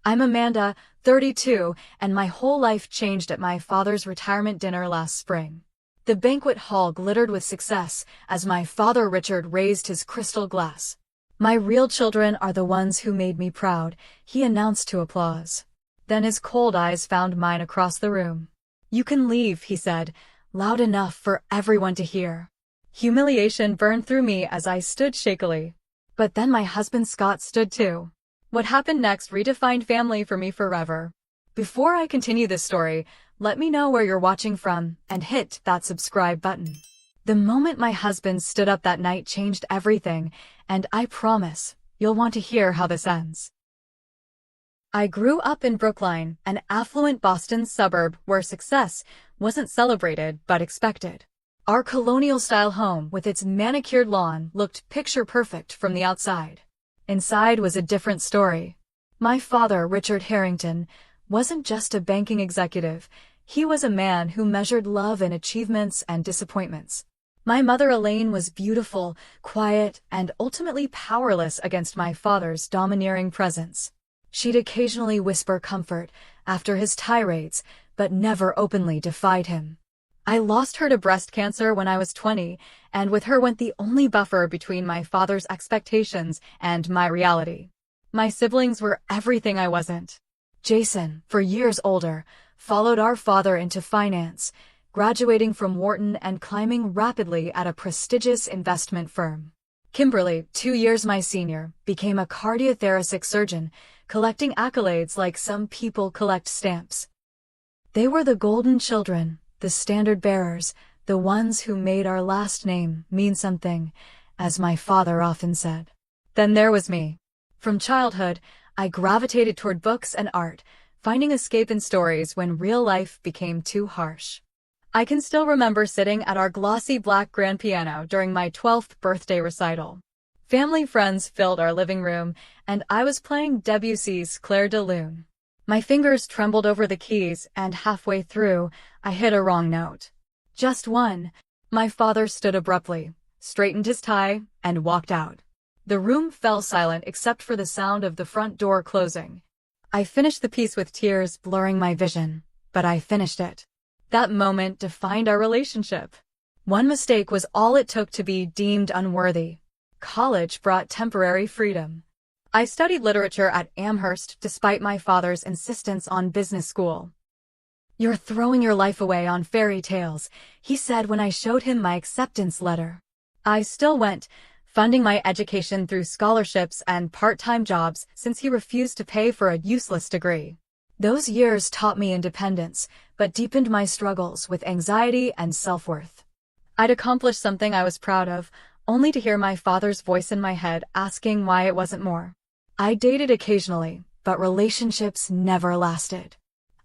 I'm Amanda, 32, and my whole life changed at my father's retirement dinner last spring. The banquet hall glittered with success as my father Richard raised his crystal glass. "My real children are the ones who made me proud," he announced to applause. Then his cold eyes found mine across the room. "You can leave," he said, loud enough for everyone to hear. Humiliation burned through me as I stood shakily. But then my husband Scott stood too. What happened next redefined family for me forever. Before I continue this story, let me know where you're watching from and hit that subscribe button. The moment my husband stood up that night changed everything, and I promise you'll want to hear how this ends. I grew up in Brookline, an affluent Boston suburb where success wasn't celebrated but expected. Our colonial-style home with its manicured lawn looked picture-perfect from the outside. Inside was a different story. My father, Richard Harrington, wasn't just a banking executive. He was a man who measured love in achievements and disappointments. My mother, Elaine, was beautiful, quiet, and ultimately powerless against my father's domineering presence. She'd occasionally whisper comfort after his tirades, but never openly defied him. I lost her to breast cancer when I was 20, and with her went the only buffer between my father's expectations and my reality. My siblings were everything I wasn't. Jason, 4 years older, followed our father into finance, graduating from Wharton and climbing rapidly at a prestigious investment firm. Kimberly, 2 years my senior, became a cardiothoracic surgeon, collecting accolades like some people collect stamps. They were the golden children, the standard bearers, the ones who made our last name mean something, as my father often said. Then there was me. From childhood, I gravitated toward books and art, finding escape in stories when real life became too harsh. I can still remember sitting at our glossy black grand piano during my 12th birthday recital. Family friends filled our living room, and I was playing Debussy's Clair de Lune. My fingers trembled over the keys, and halfway through, I hit a wrong note. Just one. My father stood abruptly, straightened his tie, and walked out. The room fell silent except for the sound of the front door closing. I finished the piece with tears blurring my vision, but I finished it. That moment defined our relationship. One mistake was all it took to be deemed unworthy. College brought temporary freedom. I studied literature at Amherst despite my father's insistence on business school. "You're throwing your life away on fairy tales," he said when I showed him my acceptance letter. I still went, funding my education through scholarships and part-time jobs since he refused to pay for a useless degree. Those years taught me independence, but deepened my struggles with anxiety and self-worth. I'd accomplished something I was proud of, only to hear my father's voice in my head asking why it wasn't more. I dated occasionally, but relationships never lasted.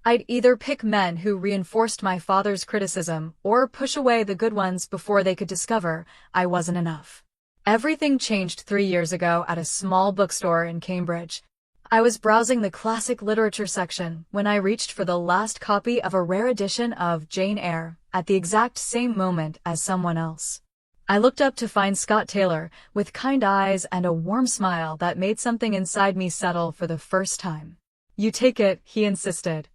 I'd either pick men who reinforced my father's criticism or push away the good ones before they could discover I wasn't enough. Everything changed 3 years ago at a small bookstore in Cambridge. I was browsing the classic literature section when I reached for the last copy of a rare edition of Jane Eyre at the exact same moment as someone else. I looked up to find Scott Taylor, with kind eyes and a warm smile that made something inside me settle for the first time. "You take it," he insisted.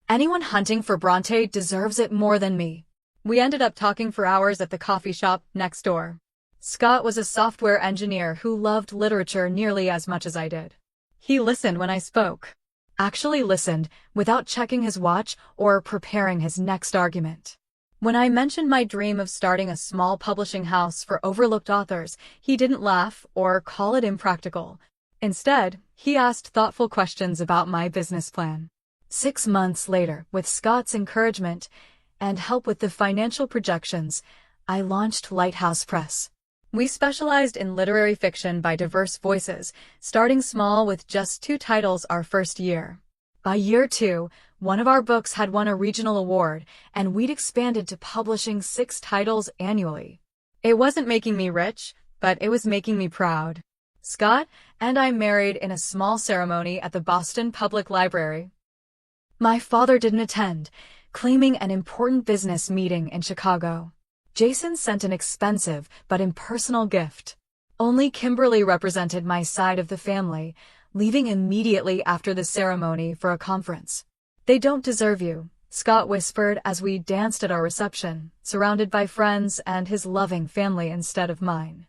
"Anyone hunting for Bronte deserves it more than me." We ended up talking for hours at the coffee shop next door. Scott was a software engineer who loved literature nearly as much as I did. He listened when I spoke. Actually listened, without checking his watch or preparing his next argument. When I mentioned my dream of starting a small publishing house for overlooked authors, he didn't laugh or call it impractical. Instead, he asked thoughtful questions about my business plan. 6 months later, with Scott's encouragement and help with the financial projections, I launched Lighthouse Press. We specialized in literary fiction by diverse voices, starting small with just 2 titles our first year. By year 2, one of our books had won a regional award, and we'd expanded to publishing 6 titles annually. It wasn't making me rich, but it was making me proud. Scott and I married in a small ceremony at the Boston Public Library. My father didn't attend, claiming an important business meeting in Chicago. Jason sent an expensive but impersonal gift. Only Kimberly represented my side of the family, leaving immediately after the ceremony for a conference. "They don't deserve you," Scott whispered as we danced at our reception, surrounded by friends and his loving family instead of mine.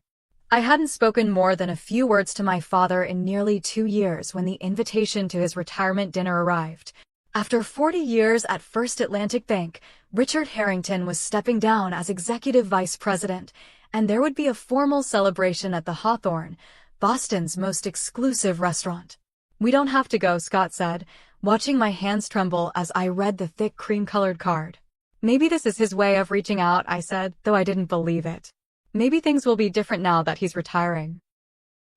I hadn't spoken more than a few words to my father in nearly 2 years when the invitation to his retirement dinner arrived. After 40 years at First Atlantic Bank, Richard Harrington was stepping down as executive vice president, and there would be a formal celebration at the Hawthorne, Boston's most exclusive restaurant. "We don't have to go," Scott said, watching my hands tremble as I read the thick cream-colored card. "Maybe this is his way of reaching out," I said, though I didn't believe it. "Maybe things will be different now that he's retiring."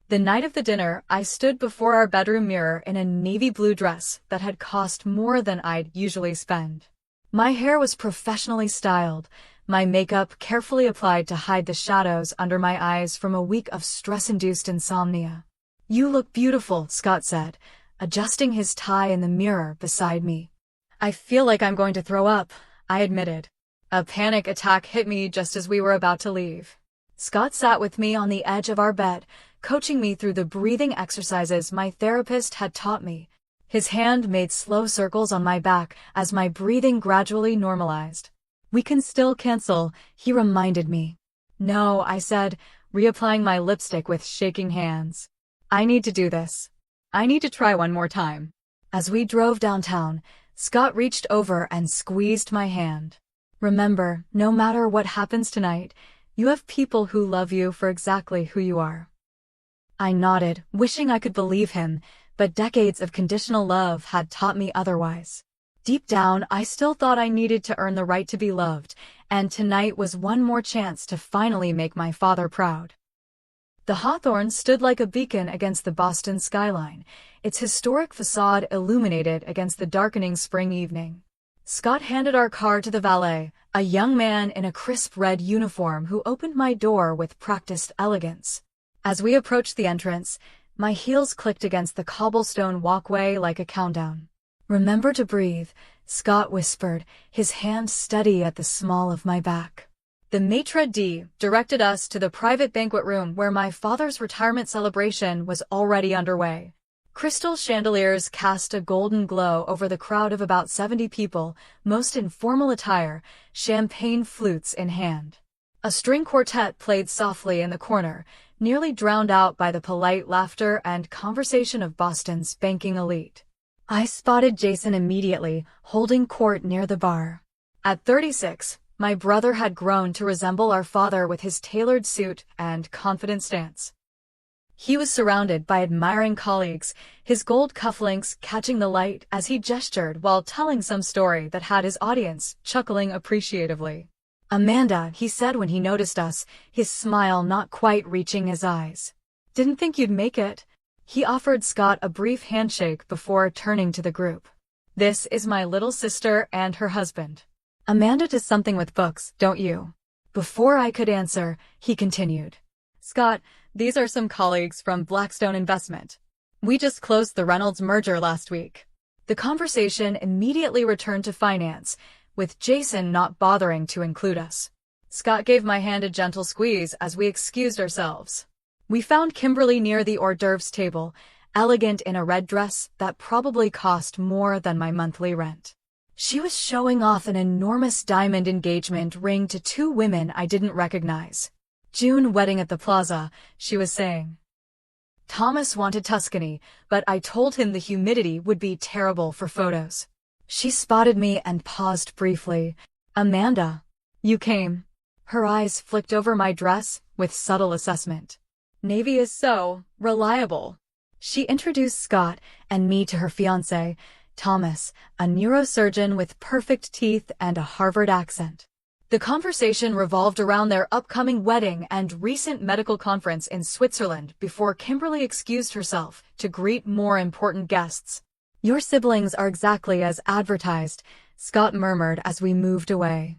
The night of the dinner, I stood before our bedroom mirror in a navy blue dress that had cost more than I'd usually spend. My hair was professionally styled, my makeup carefully applied to hide the shadows under my eyes from a week of stress-induced insomnia. "You look beautiful," Scott said, adjusting his tie in the mirror beside me. "I feel like I'm going to throw up," I admitted. A panic attack hit me just as we were about to leave. Scott sat with me on the edge of our bed, coaching me through the breathing exercises my therapist had taught me. His hand made slow circles on my back as my breathing gradually normalized. "We can still cancel," he reminded me. "No," I said, reapplying my lipstick with shaking hands. "I need to do this. I need to try one more time." As we drove downtown, Scott reached over and squeezed my hand. "Remember, no matter what happens tonight, you have people who love you for exactly who you are." I nodded, wishing I could believe him, but decades of conditional love had taught me otherwise. Deep down, I still thought I needed to earn the right to be loved, and tonight was one more chance to finally make my father proud. The Hawthorne stood like a beacon against the Boston skyline, its historic facade illuminated against the darkening spring evening. Scott handed our car to the valet, a young man in a crisp red uniform who opened my door with practiced elegance. As we approached the entrance, my heels clicked against the cobblestone walkway like a countdown. "Remember to breathe," Scott whispered, his hand steady at the small of my back. The maitre d' directed us to the private banquet room where my father's retirement celebration was already underway. Crystal chandeliers cast a golden glow over the crowd of about 70 people, most in formal attire, champagne flutes in hand. A string quartet played softly in the corner, nearly drowned out by the polite laughter and conversation of Boston's banking elite. I spotted Jason immediately, holding court near the bar. At 36, my brother had grown to resemble our father with his tailored suit and confident stance. He was surrounded by admiring colleagues, his gold cufflinks catching the light as he gestured while telling some story that had his audience chuckling appreciatively. "Amanda," he said when he noticed us, his smile not quite reaching his eyes. "Didn't think you'd make it." He offered Scott a brief handshake before turning to the group. "This is my little sister and her husband. Amanda does something with books, don't you?" Before I could answer, he continued. "Scott, these are some colleagues from Blackstone Investment. We just closed the Reynolds merger last week." The conversation immediately returned to finance, with Jason not bothering to include us. Scott gave my hand a gentle squeeze as we excused ourselves. We found Kimberly near the hors d'oeuvres table, elegant in a red dress that probably cost more than my monthly rent. She was showing off an enormous diamond engagement ring to 2 women I didn't recognize. "June wedding at the plaza," she was saying. Thomas wanted Tuscany, but I told him the humidity would be terrible for photos. She spotted me and paused briefly. "Amanda, you came." Her eyes flicked over my dress with subtle assessment. "Navy is so reliable." She introduced Scott and me to her fiancé, Thomas, a neurosurgeon with perfect teeth and a Harvard accent. The conversation revolved around their upcoming wedding and recent medical conference in Switzerland before Kimberly excused herself to greet more important guests. "Your siblings are exactly as advertised," Scott murmured as we moved away.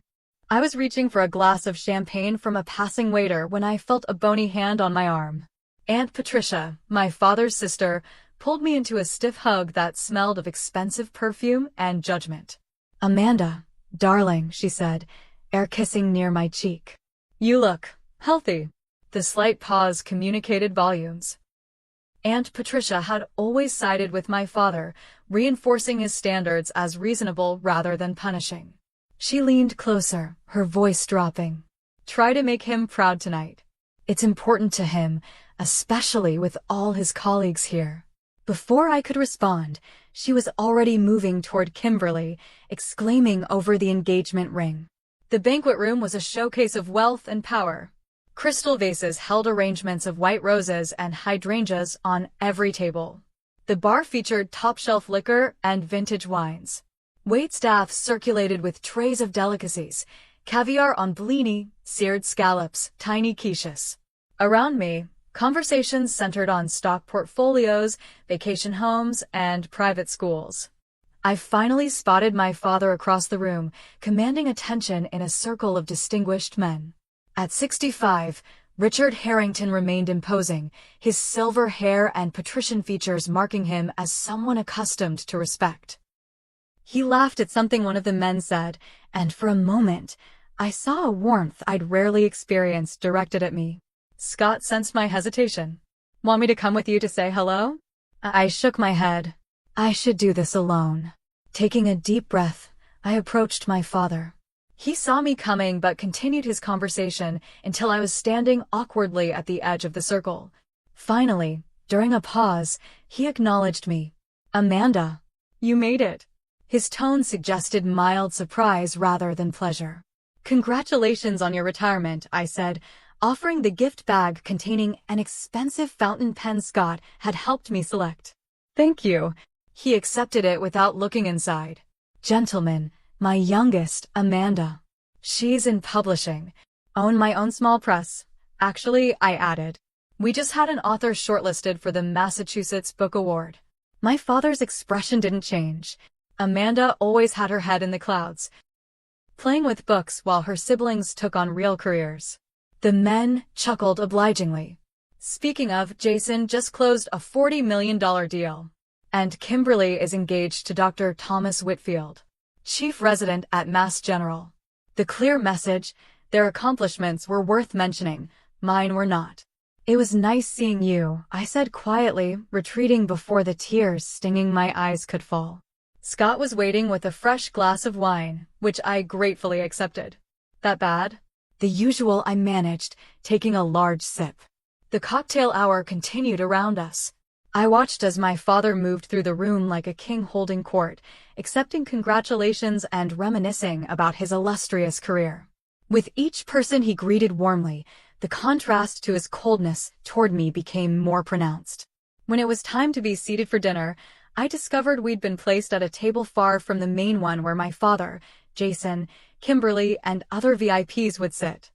I was reaching for a glass of champagne from a passing waiter when I felt a bony hand on my arm. Aunt Patricia, my father's sister, pulled me into a stiff hug that smelled of expensive perfume and judgment. "Amanda, darling," she said, air kissing near my cheek. "You look healthy." The slight pause communicated volumes. Aunt Patricia had always sided with my father, reinforcing his standards as reasonable rather than punishing. She leaned closer, her voice dropping. Try to make him proud tonight. It's important to him, especially with all his colleagues here. Before I could respond, she was already moving toward Kimberly, exclaiming over the engagement ring. The banquet room was a showcase of wealth and power. Crystal vases held arrangements of white roses and hydrangeas on every table. The bar featured top-shelf liquor and vintage wines. Waitstaff circulated with trays of delicacies, caviar on blini, seared scallops, tiny quiches. Around me, conversations centered on stock portfolios, vacation homes, and private schools. I finally spotted my father across the room, commanding attention in a circle of distinguished men. At 65, Richard Harrington remained imposing, his silver hair and patrician features marking him as someone accustomed to respect. He laughed at something one of the men said, and for a moment, I saw a warmth I'd rarely experienced directed at me. Scott sensed my hesitation. Want me to come with you to say hello? I shook my head. I should do this alone. Taking a deep breath, I approached my father. He saw me coming but continued his conversation until I was standing awkwardly at the edge of the circle. Finally, during a pause, he acknowledged me. Amanda, you made it. His tone suggested mild surprise rather than pleasure. Congratulations on your retirement, I said, offering the gift bag containing an expensive fountain pen Scott had helped me select. Thank you. He accepted it without looking inside. Gentlemen, my youngest, Amanda. She's in publishing. Own my own small press. Actually, I added. We just had an author shortlisted for the Massachusetts Book Award. My father's expression didn't change. Amanda always had her head in the clouds, playing with books while her siblings took on real careers. The men chuckled obligingly. Speaking of, Jason just closed a $40 million deal. And Kimberly is engaged to Dr. Thomas Whitfield, chief resident at Mass General. The clear message, their accomplishments were worth mentioning, mine were not. It was nice seeing you, I said quietly, retreating before the tears stinging my eyes could fall. Scott was waiting with a fresh glass of wine, which I gratefully accepted. That bad? The usual, I managed, taking a large sip. The cocktail hour continued around us. I watched as my father moved through the room like a king holding court, accepting congratulations and reminiscing about his illustrious career. With each person he greeted warmly, the contrast to his coldness toward me became more pronounced. When it was time to be seated for dinner, I discovered we'd been placed at a table far from the main one where my father, Jason, Kimberly, and other VIPs would sit.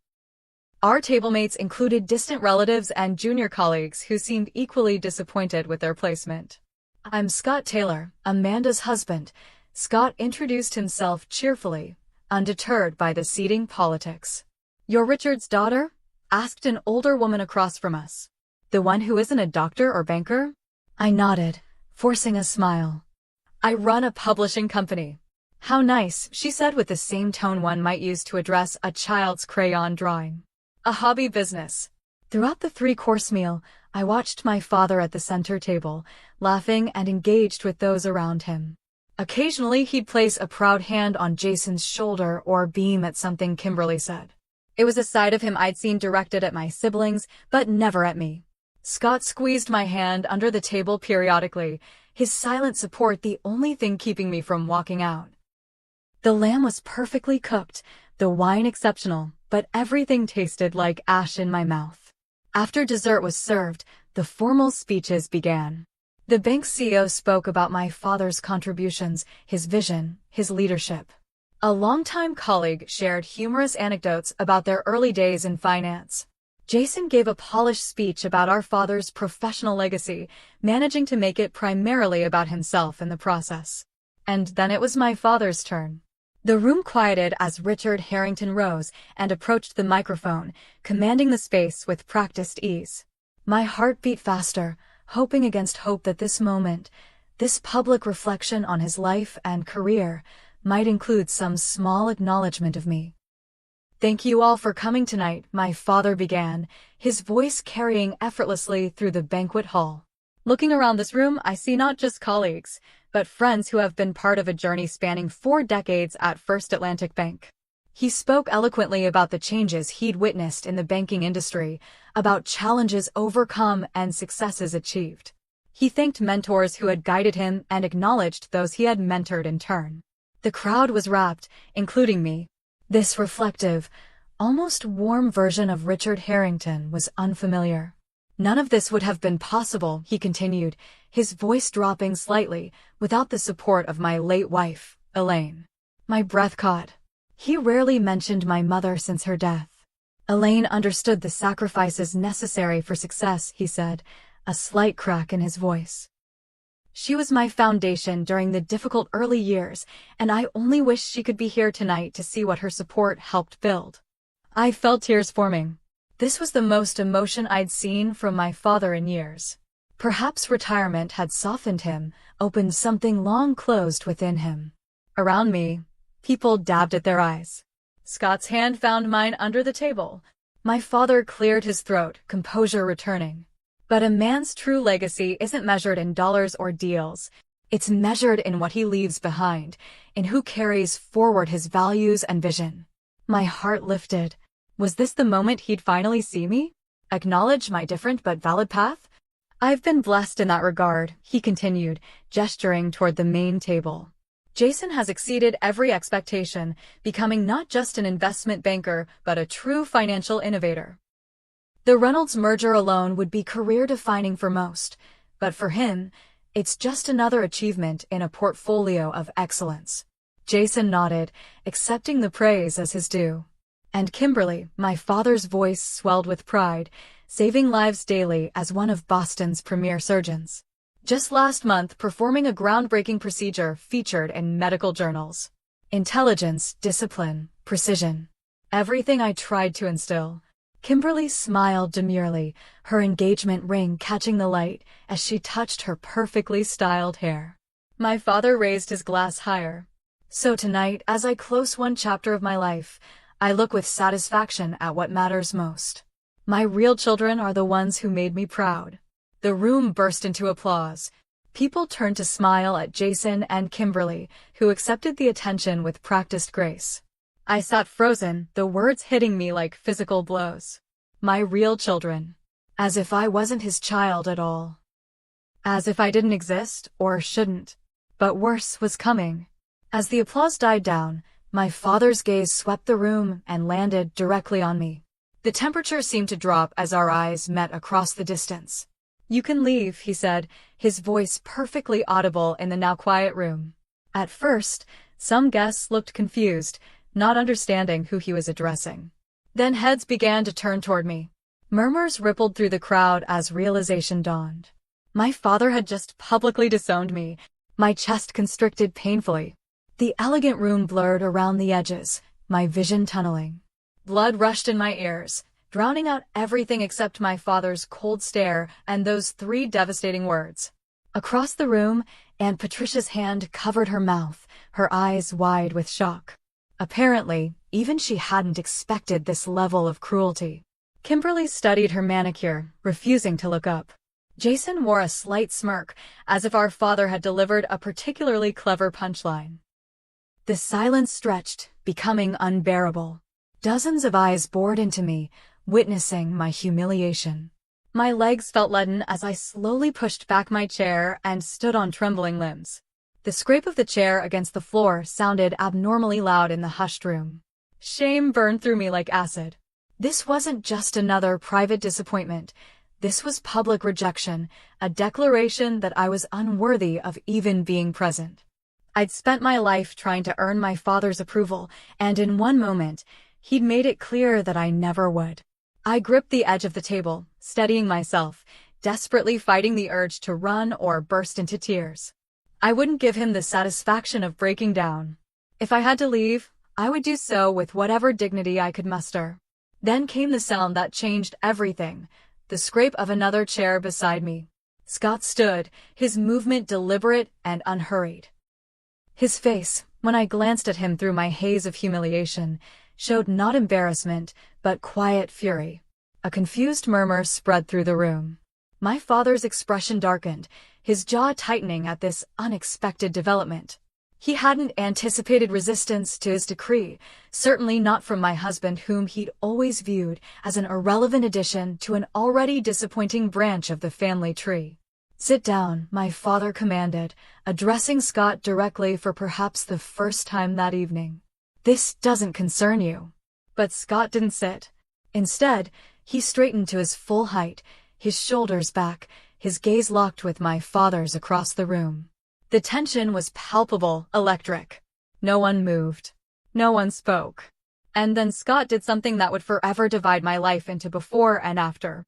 Our tablemates included distant relatives and junior colleagues who seemed equally disappointed with their placement. I'm Scott Taylor, Amanda's husband. Scott introduced himself cheerfully, undeterred by the seating politics. You're Richard's daughter? Asked an older woman across from us. The one who isn't a doctor or banker? I nodded, forcing a smile. I run a publishing company. How nice, she said with the same tone one might use to address a child's crayon drawing. A hobby business. Throughout the three-course meal, I watched my father at the center table, laughing and engaged with those around him. Occasionally he'd place a proud hand on Jason's shoulder or beam at something Kimberly said. It was a side of him I'd seen directed at my siblings, but never at me. Scott squeezed my hand under the table periodically, his silent support the only thing keeping me from walking out. The lamb was perfectly cooked, the wine exceptional, but everything tasted like ash in my mouth. After dessert was served, the formal speeches began. The bank's CEO spoke about my father's contributions, his vision, his leadership. A longtime colleague shared humorous anecdotes about their early days in finance. Jason gave a polished speech about our father's professional legacy, managing to make it primarily about himself in the process. And then it was my father's turn. The room quieted as Richard Harrington rose and approached the microphone, commanding the space with practiced ease. My heart beat faster, hoping against hope that this moment, this public reflection on his life and career, might include some small acknowledgement of me. Thank you all for coming tonight, my father began, his voice carrying effortlessly through the banquet hall. Looking around this room, I see not just colleagues, but friends who have been part of a journey spanning 4 decades at First Atlantic Bank. He spoke eloquently about the changes he'd witnessed in the banking industry, about challenges overcome and successes achieved. He thanked mentors who had guided him and acknowledged those he had mentored in turn. The crowd was rapt, including me. This reflective, almost warm version of Richard Harrington was unfamiliar. None of this would have been possible, he continued, his voice dropping slightly, without the support of my late wife, Elaine. My breath caught. He rarely mentioned my mother since her death. Elaine understood the sacrifices necessary for success, he said, a slight crack in his voice. She was my foundation during the difficult early years, and I only wish she could be here tonight to see what her support helped build. I felt tears forming. This was the most emotion I'd seen from my father in years. Perhaps retirement had softened him, opened something long closed within him. Around me, people dabbed at their eyes. Scott's hand found mine under the table. My father cleared his throat, composure returning. But a man's true legacy isn't measured in dollars or deals. It's measured in what he leaves behind, in who carries forward his values and vision. My heart lifted. Was this the moment he'd finally see me? Acknowledge my different but valid path? I've been blessed in that regard, he continued, gesturing toward the main table. Jason has exceeded every expectation, becoming not just an investment banker, but a true financial innovator. The Reynolds merger alone would be career-defining for most, but for him, it's just another achievement in a portfolio of excellence. Jason nodded, accepting the praise as his due. And Kimberly, my father's voice swelled with pride, saving lives daily as one of Boston's premier surgeons. Just last month, performing a groundbreaking procedure featured in medical journals. Intelligence, discipline, precision. Everything I tried to instill. Kimberly smiled demurely, her engagement ring catching the light as she touched her perfectly styled hair. My father raised his glass higher. So tonight, as I close one chapter of my life, I look with satisfaction at what matters most. My real children are the ones who made me proud. The room burst into applause. People turned to smile at Jason and Kimberly, who accepted the attention with practiced grace. I sat frozen, the words hitting me like physical blows. My real children. As if I wasn't his child at all. As if I didn't exist, or shouldn't. But worse was coming. As the applause died down, my father's gaze swept the room and landed directly on me. The temperature seemed to drop as our eyes met across the distance. You can leave, he said, his voice perfectly audible in the now quiet room. At first, some guests looked confused, not understanding who he was addressing. Then heads began to turn toward me. Murmurs rippled through the crowd as realization dawned. My father had just publicly disowned me. My chest constricted painfully. The elegant room blurred around the edges, my vision tunneling. Blood rushed in my ears, drowning out everything except my father's cold stare and those 3 devastating words. Across the room, Aunt Patricia's hand covered her mouth, her eyes wide with shock. Apparently, even she hadn't expected this level of cruelty. Kimberly studied her manicure, refusing to look up. Jason wore a slight smirk, as if our father had delivered a particularly clever punchline. The silence stretched, becoming unbearable. Dozens of eyes bored into me, witnessing my humiliation. My legs felt leaden as I slowly pushed back my chair and stood on trembling limbs. The scrape of the chair against the floor sounded abnormally loud in the hushed room. Shame burned through me like acid. This wasn't just another private disappointment. This was public rejection, a declaration that I was unworthy of even being present. I'd spent my life trying to earn my father's approval, and in one moment, he'd made it clear that I never would. I gripped the edge of the table, steadying myself, desperately fighting the urge to run or burst into tears. I wouldn't give him the satisfaction of breaking down. If I had to leave, I would do so with whatever dignity I could muster. Then came the sound that changed everything, the scrape of another chair beside me. Scott stood, his movement deliberate and unhurried. His face, when I glanced at him through my haze of humiliation, showed not embarrassment, but quiet fury. A confused murmur spread through the room. My father's expression darkened, his jaw tightening at this unexpected development. He hadn't anticipated resistance to his decree, certainly not from my husband, whom he'd always viewed as an irrelevant addition to an already disappointing branch of the family tree. "Sit down," my father commanded, addressing Scott directly for perhaps the first time that evening. "This doesn't concern you." But Scott didn't sit. Instead, he straightened to his full height, his shoulders back, his gaze locked with my father's across the room. The tension was palpable, electric. No one moved. No one spoke. And then Scott did something that would forever divide my life into before and after.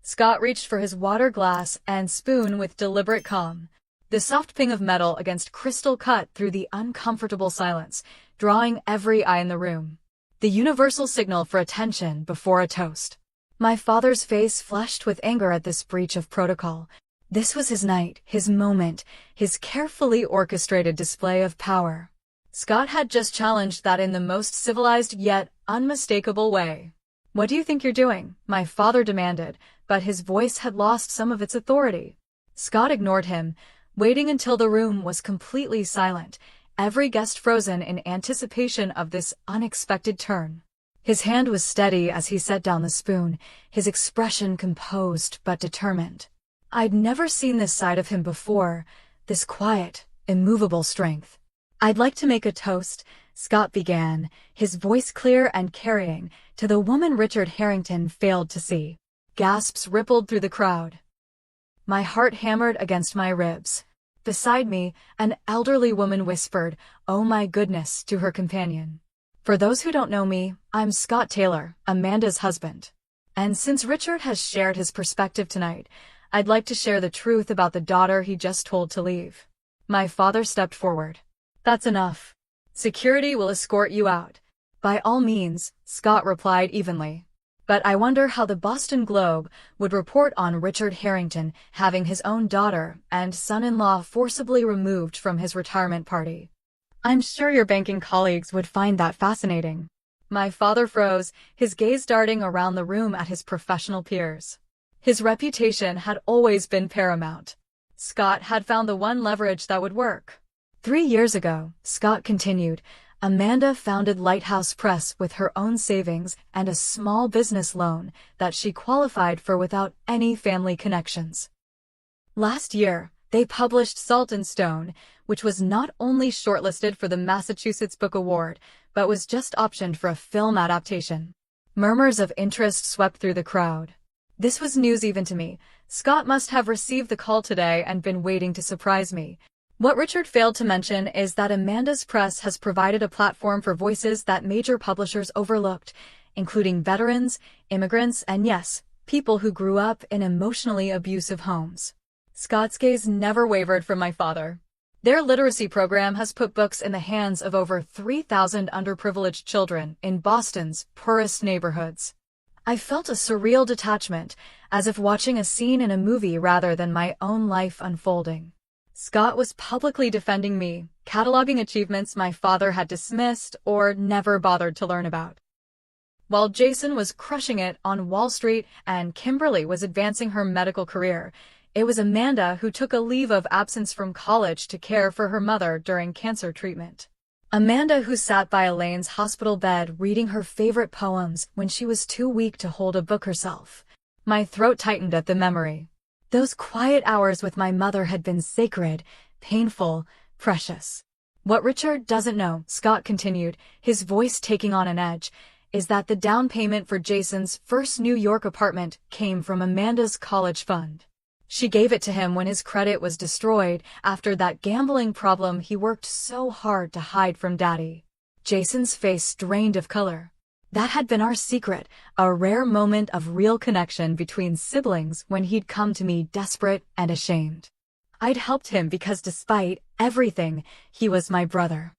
Scott reached for his water glass and spoon with deliberate calm. The soft ping of metal against crystal cut through the uncomfortable silence, drawing every eye in the room. The universal signal for attention before a toast. My father's face flushed with anger at this breach of protocol. This was his night, his moment, his carefully orchestrated display of power. Scott had just challenged that in the most civilized yet unmistakable way. "What do you think you're doing?" my father demanded, but his voice had lost some of its authority. Scott ignored him, waiting until the room was completely silent, every guest frozen in anticipation of this unexpected turn. His hand was steady as he set down the spoon, his expression composed but determined. I'd never seen this side of him before, this quiet, immovable strength. "I'd like to make a toast," Scott began, his voice clear and carrying, "to the woman Richard Harrington failed to see." Gasps rippled through the crowd. My heart hammered against my ribs. Beside me, an elderly woman whispered, "Oh my goodness," to her companion. For those who don't know me, I'm Scott Taylor, Amanda's husband. And since Richard has shared his perspective tonight, I'd like to share the truth about the daughter he just told to leave. My father stepped forward. "That's enough. Security will escort you out." "By all means," Scott replied evenly. But I wonder how the Boston Globe would report on Richard Harrington having his own daughter and son-in-law forcibly removed from his retirement party. "I'm sure your banking colleagues would find that fascinating." My father froze, his gaze darting around the room at his professional peers. His reputation had always been paramount. Scott had found the one leverage that would work. 3 years ago, Scott continued, Amanda founded Lighthouse Press with her own savings and a small business loan that she qualified for without any family connections. Last year, they published Salt and Stone, which was not only shortlisted for the Massachusetts Book Award, but was just optioned for a film adaptation. Murmurs of interest swept through the crowd. This was news even to me. Scott must have received the call today and been waiting to surprise me. What Richard failed to mention is that Amanda's press has provided a platform for voices that major publishers overlooked, including veterans, immigrants, and yes, people who grew up in emotionally abusive homes. Scott's gaze never wavered from my father. Their literacy program has put books in the hands of over 3,000 underprivileged children in Boston's poorest neighborhoods. I felt a surreal detachment, as if watching a scene in a movie rather than my own life unfolding. Scott was publicly defending me, cataloging achievements my father had dismissed or never bothered to learn about. While Jason was crushing it on Wall Street and Kimberly was advancing her medical career, it was Amanda who took a leave of absence from college to care for her mother during cancer treatment. Amanda who sat by Elaine's hospital bed reading her favorite poems when she was too weak to hold a book herself. My throat tightened at the memory. Those quiet hours with my mother had been sacred, painful, precious. What Richard doesn't know, Scott continued, his voice taking on an edge, is that the down payment for Jason's first New York apartment came from Amanda's college fund. She gave it to him when his credit was destroyed after that gambling problem he worked so hard to hide from Daddy. Jason's face drained of color. That had been our secret, a rare moment of real connection between siblings when he'd come to me desperate and ashamed. I'd helped him because despite everything, he was my brother.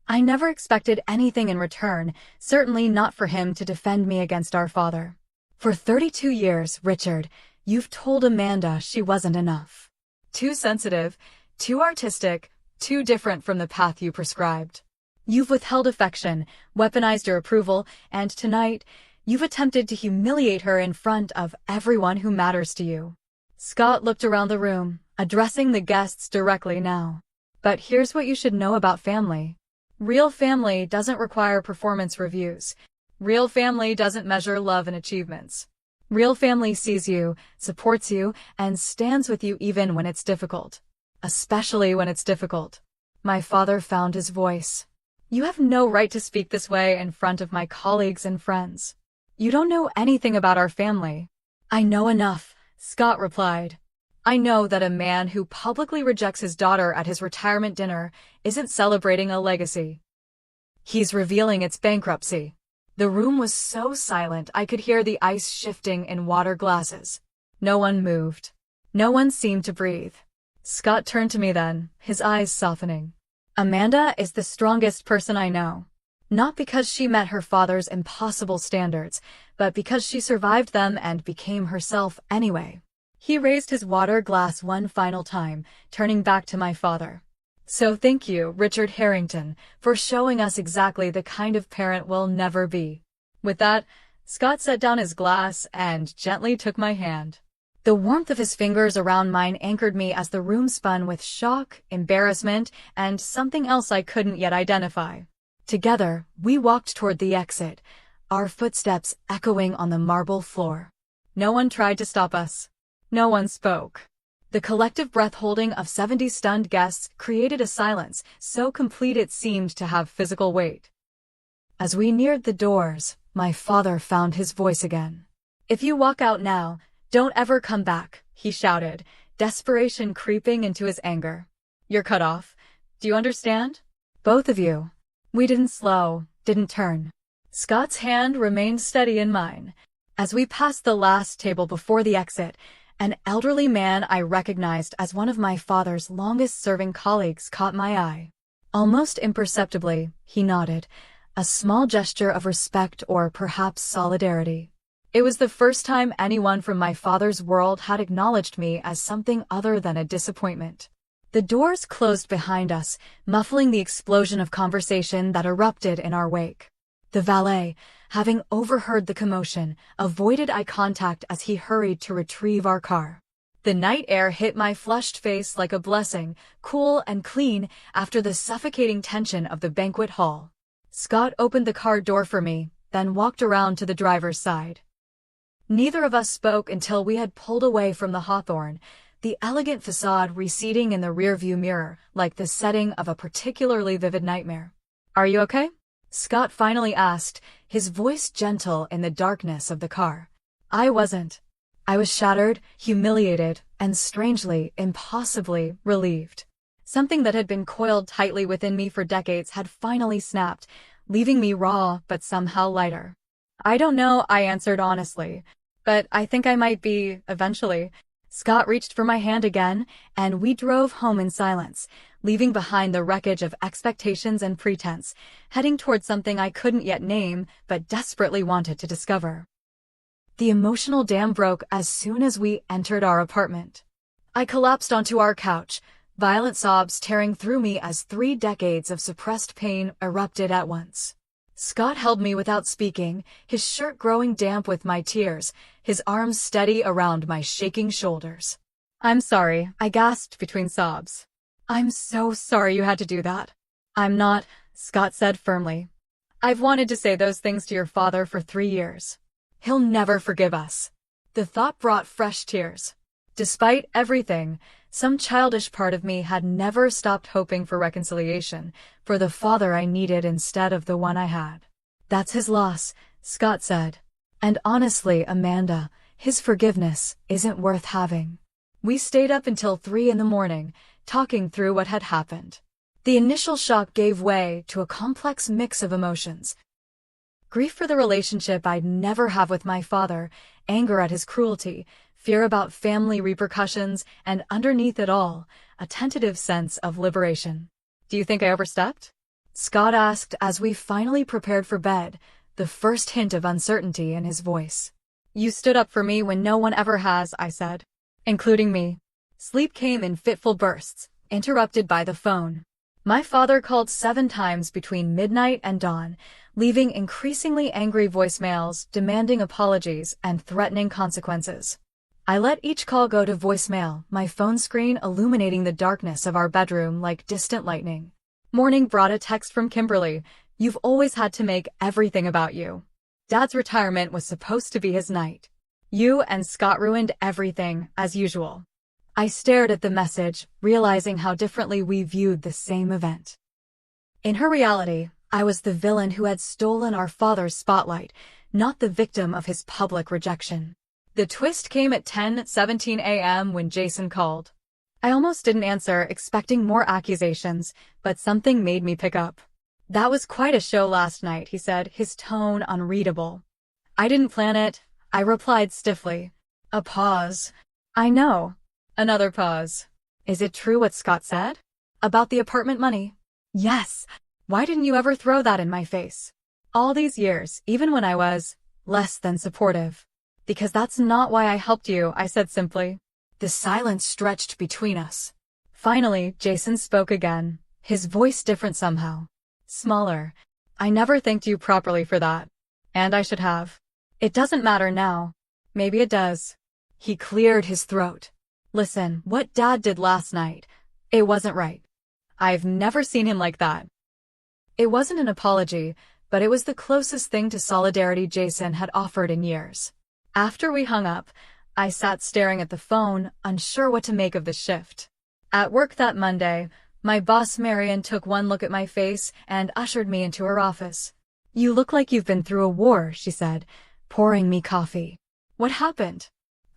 I never expected anything in return, certainly not for him to defend me against our father. For 32 years, Richard, you've told Amanda she wasn't enough. Too sensitive, too artistic, too different from the path you prescribed. You've withheld affection, weaponized your approval, and tonight, You've attempted to humiliate her in front of everyone who matters to you. Scott looked around the room, addressing the guests directly now. But here's what you should know about family. Real family doesn't require performance reviews. Real family doesn't measure love and achievements. Real family sees you, supports you, and stands with you even when it's difficult. Especially when it's difficult. My father found his voice. You have no right to speak this way in front of my colleagues and friends. You don't know anything about our family. I know enough, Scott replied. I know that a man who publicly rejects his daughter at his retirement dinner isn't celebrating a legacy. He's revealing its bankruptcy. The room was so silent I could hear the ice shifting in water glasses. No one moved. No one seemed to breathe. Scott turned to me then, his eyes softening. Amanda is the strongest person I know. Not because she met her father's impossible standards, but because she survived them and became herself anyway. He raised his water glass one final time, turning back to my father. So thank you, Richard Harrington, for showing us exactly the kind of parent we'll never be. With that, Scott set down his glass and gently took my hand. The warmth of his fingers around mine anchored me as the room spun with shock, embarrassment, and something else I couldn't yet identify. Together, we walked toward the exit, our footsteps echoing on the marble floor. No one tried to stop us. No one spoke. The collective breath-holding of 70 stunned guests created a silence so complete it seemed to have physical weight. As we neared the doors, my father found his voice again. If you walk out now, don't ever come back, he shouted, desperation creeping into his anger. You're cut off. Do you understand? Both of you. We didn't slow, didn't turn. Scott's hand remained steady in mine. As we passed the last table before the exit, an elderly man I recognized as one of my father's longest-serving colleagues caught my eye. Almost imperceptibly, he nodded, a small gesture of respect or perhaps solidarity. It was the first time anyone from my father's world had acknowledged me as something other than a disappointment. The doors closed behind us, muffling the explosion of conversation that erupted in our wake. The valet, having overheard the commotion, avoided eye contact as he hurried to retrieve our car. The night air hit my flushed face like a blessing, cool and clean after the suffocating tension of the banquet hall. Scott opened the car door for me, then walked around to the driver's side. Neither of us spoke until we had pulled away from the Hawthorne, the elegant facade receding in the rearview mirror like the setting of a particularly vivid nightmare. Are you okay? Scott finally asked, his voice gentle in the darkness of the car. I wasn't. I was shattered, humiliated, and strangely, impossibly relieved. Something that had been coiled tightly within me for decades had finally snapped, leaving me raw but somehow lighter. I don't know, I answered honestly, but I think I might be, eventually. Scott reached for my hand again, and we drove home in silence, leaving behind the wreckage of expectations and pretense, heading toward something I couldn't yet name but desperately wanted to discover. The emotional dam broke as soon as we entered our apartment. I collapsed onto our couch, violent sobs tearing through me as 3 decades of suppressed pain erupted at once. Scott held me without speaking, his shirt growing damp with my tears, his arms steady around my shaking shoulders. I'm sorry, I gasped between sobs. I'm so sorry you had to do that. I'm not, Scott said firmly. I've wanted to say those things to your father for 3 years. He'll never forgive us. The thought brought fresh tears. Despite everything, some childish part of me had never stopped hoping for reconciliation, for the father I needed instead of the one I had. That's his loss, Scott said. And honestly, Amanda, his forgiveness isn't worth having. We stayed up until 3 in the morning, talking through what had happened. The initial shock gave way to a complex mix of emotions. Grief for the relationship I'd never have with my father, anger at his cruelty, fear about family repercussions, and underneath it all, a tentative sense of liberation. Do you think I overstepped? Scott asked as we finally prepared for bed, the first hint of uncertainty in his voice. You stood up for me when no one ever has, I said. Including me. Sleep came in fitful bursts, interrupted by the phone. My father called 7 times between midnight and dawn, leaving increasingly angry voicemails demanding apologies and threatening consequences. I let each call go to voicemail, my phone screen illuminating the darkness of our bedroom like distant lightning. Morning brought a text from Kimberly. "You've always had to make everything about you. Dad's retirement was supposed to be his night. You and Scott ruined everything, as usual." I stared at the message, realizing how differently we viewed the same event. In her reality, I was the villain who had stolen our father's spotlight, not the victim of his public rejection. The twist came at 10:17 a.m. when Jason called. I almost didn't answer, expecting more accusations, but something made me pick up. "That was quite a show last night," he said, his tone unreadable. "I didn't plan it," I replied stiffly. A pause. "I know." Another pause. "Is it true what Scott said? About the apartment money?" "Yes. Why didn't you ever throw that in my face? All these years, even when I was less than supportive." "Because that's not why I helped you," I said simply. The silence stretched between us. Finally, Jason spoke again, his voice different somehow. Smaller. "I never thanked you properly for that. And I should have. It doesn't matter now. Maybe it does." He cleared his throat. "Listen, what Dad did last night, it wasn't right. I've never seen him like that." It wasn't an apology, but it was the closest thing to solidarity Jason had offered in years. After we hung up, I sat staring at the phone, unsure what to make of the shift. At work that Monday, my boss Marion took one look at my face and ushered me into her office. "You look like you've been through a war," she said, pouring me coffee. "What happened?"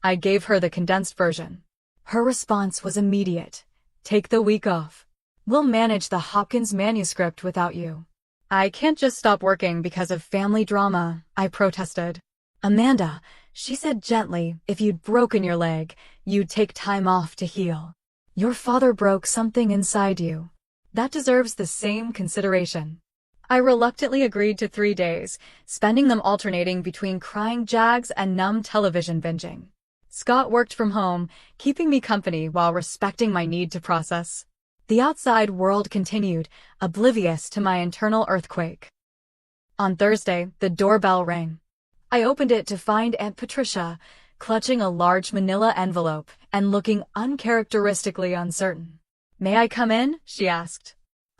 I gave her the condensed version. Her response was immediate. "Take the week off. We'll manage the Hopkins manuscript without you." "I can't just stop working because of family drama," I protested. "Amanda," she said gently, "if you'd broken your leg, you'd take time off to heal. Your father broke something inside you. That deserves the same consideration." I reluctantly agreed to 3 days, spending them alternating between crying jags and numb television binging. Scott worked from home, keeping me company while respecting my need to process. The outside world continued, oblivious to my internal earthquake. On Thursday, the doorbell rang. I opened it to find Aunt Patricia, clutching a large manila envelope and looking uncharacteristically uncertain. "May I come in?" she asked.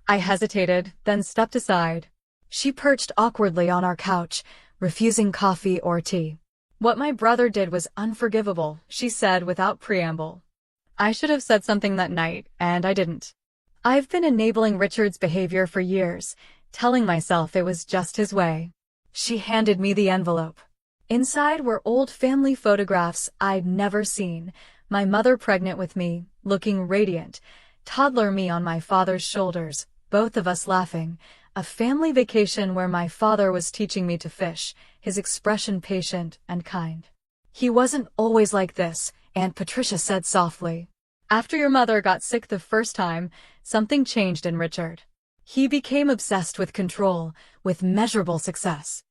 I hesitated, then stepped aside. She perched awkwardly on our couch, refusing coffee or tea. "What my brother did was unforgivable," she said without preamble. I should have said something that night, and I didn't. I've been enabling Richard's behavior for years, telling myself it was just his way. She handed me the envelope. Inside were old family photographs I'd never seen, my mother pregnant with me, looking radiant, toddler me on my father's shoulders, both of us laughing, a family vacation where my father was teaching me to fish, his expression patient and kind. "He wasn't always like this," Aunt Patricia said softly. "After your mother got sick the first time, something changed in Richard. He became obsessed with control, with measurable success.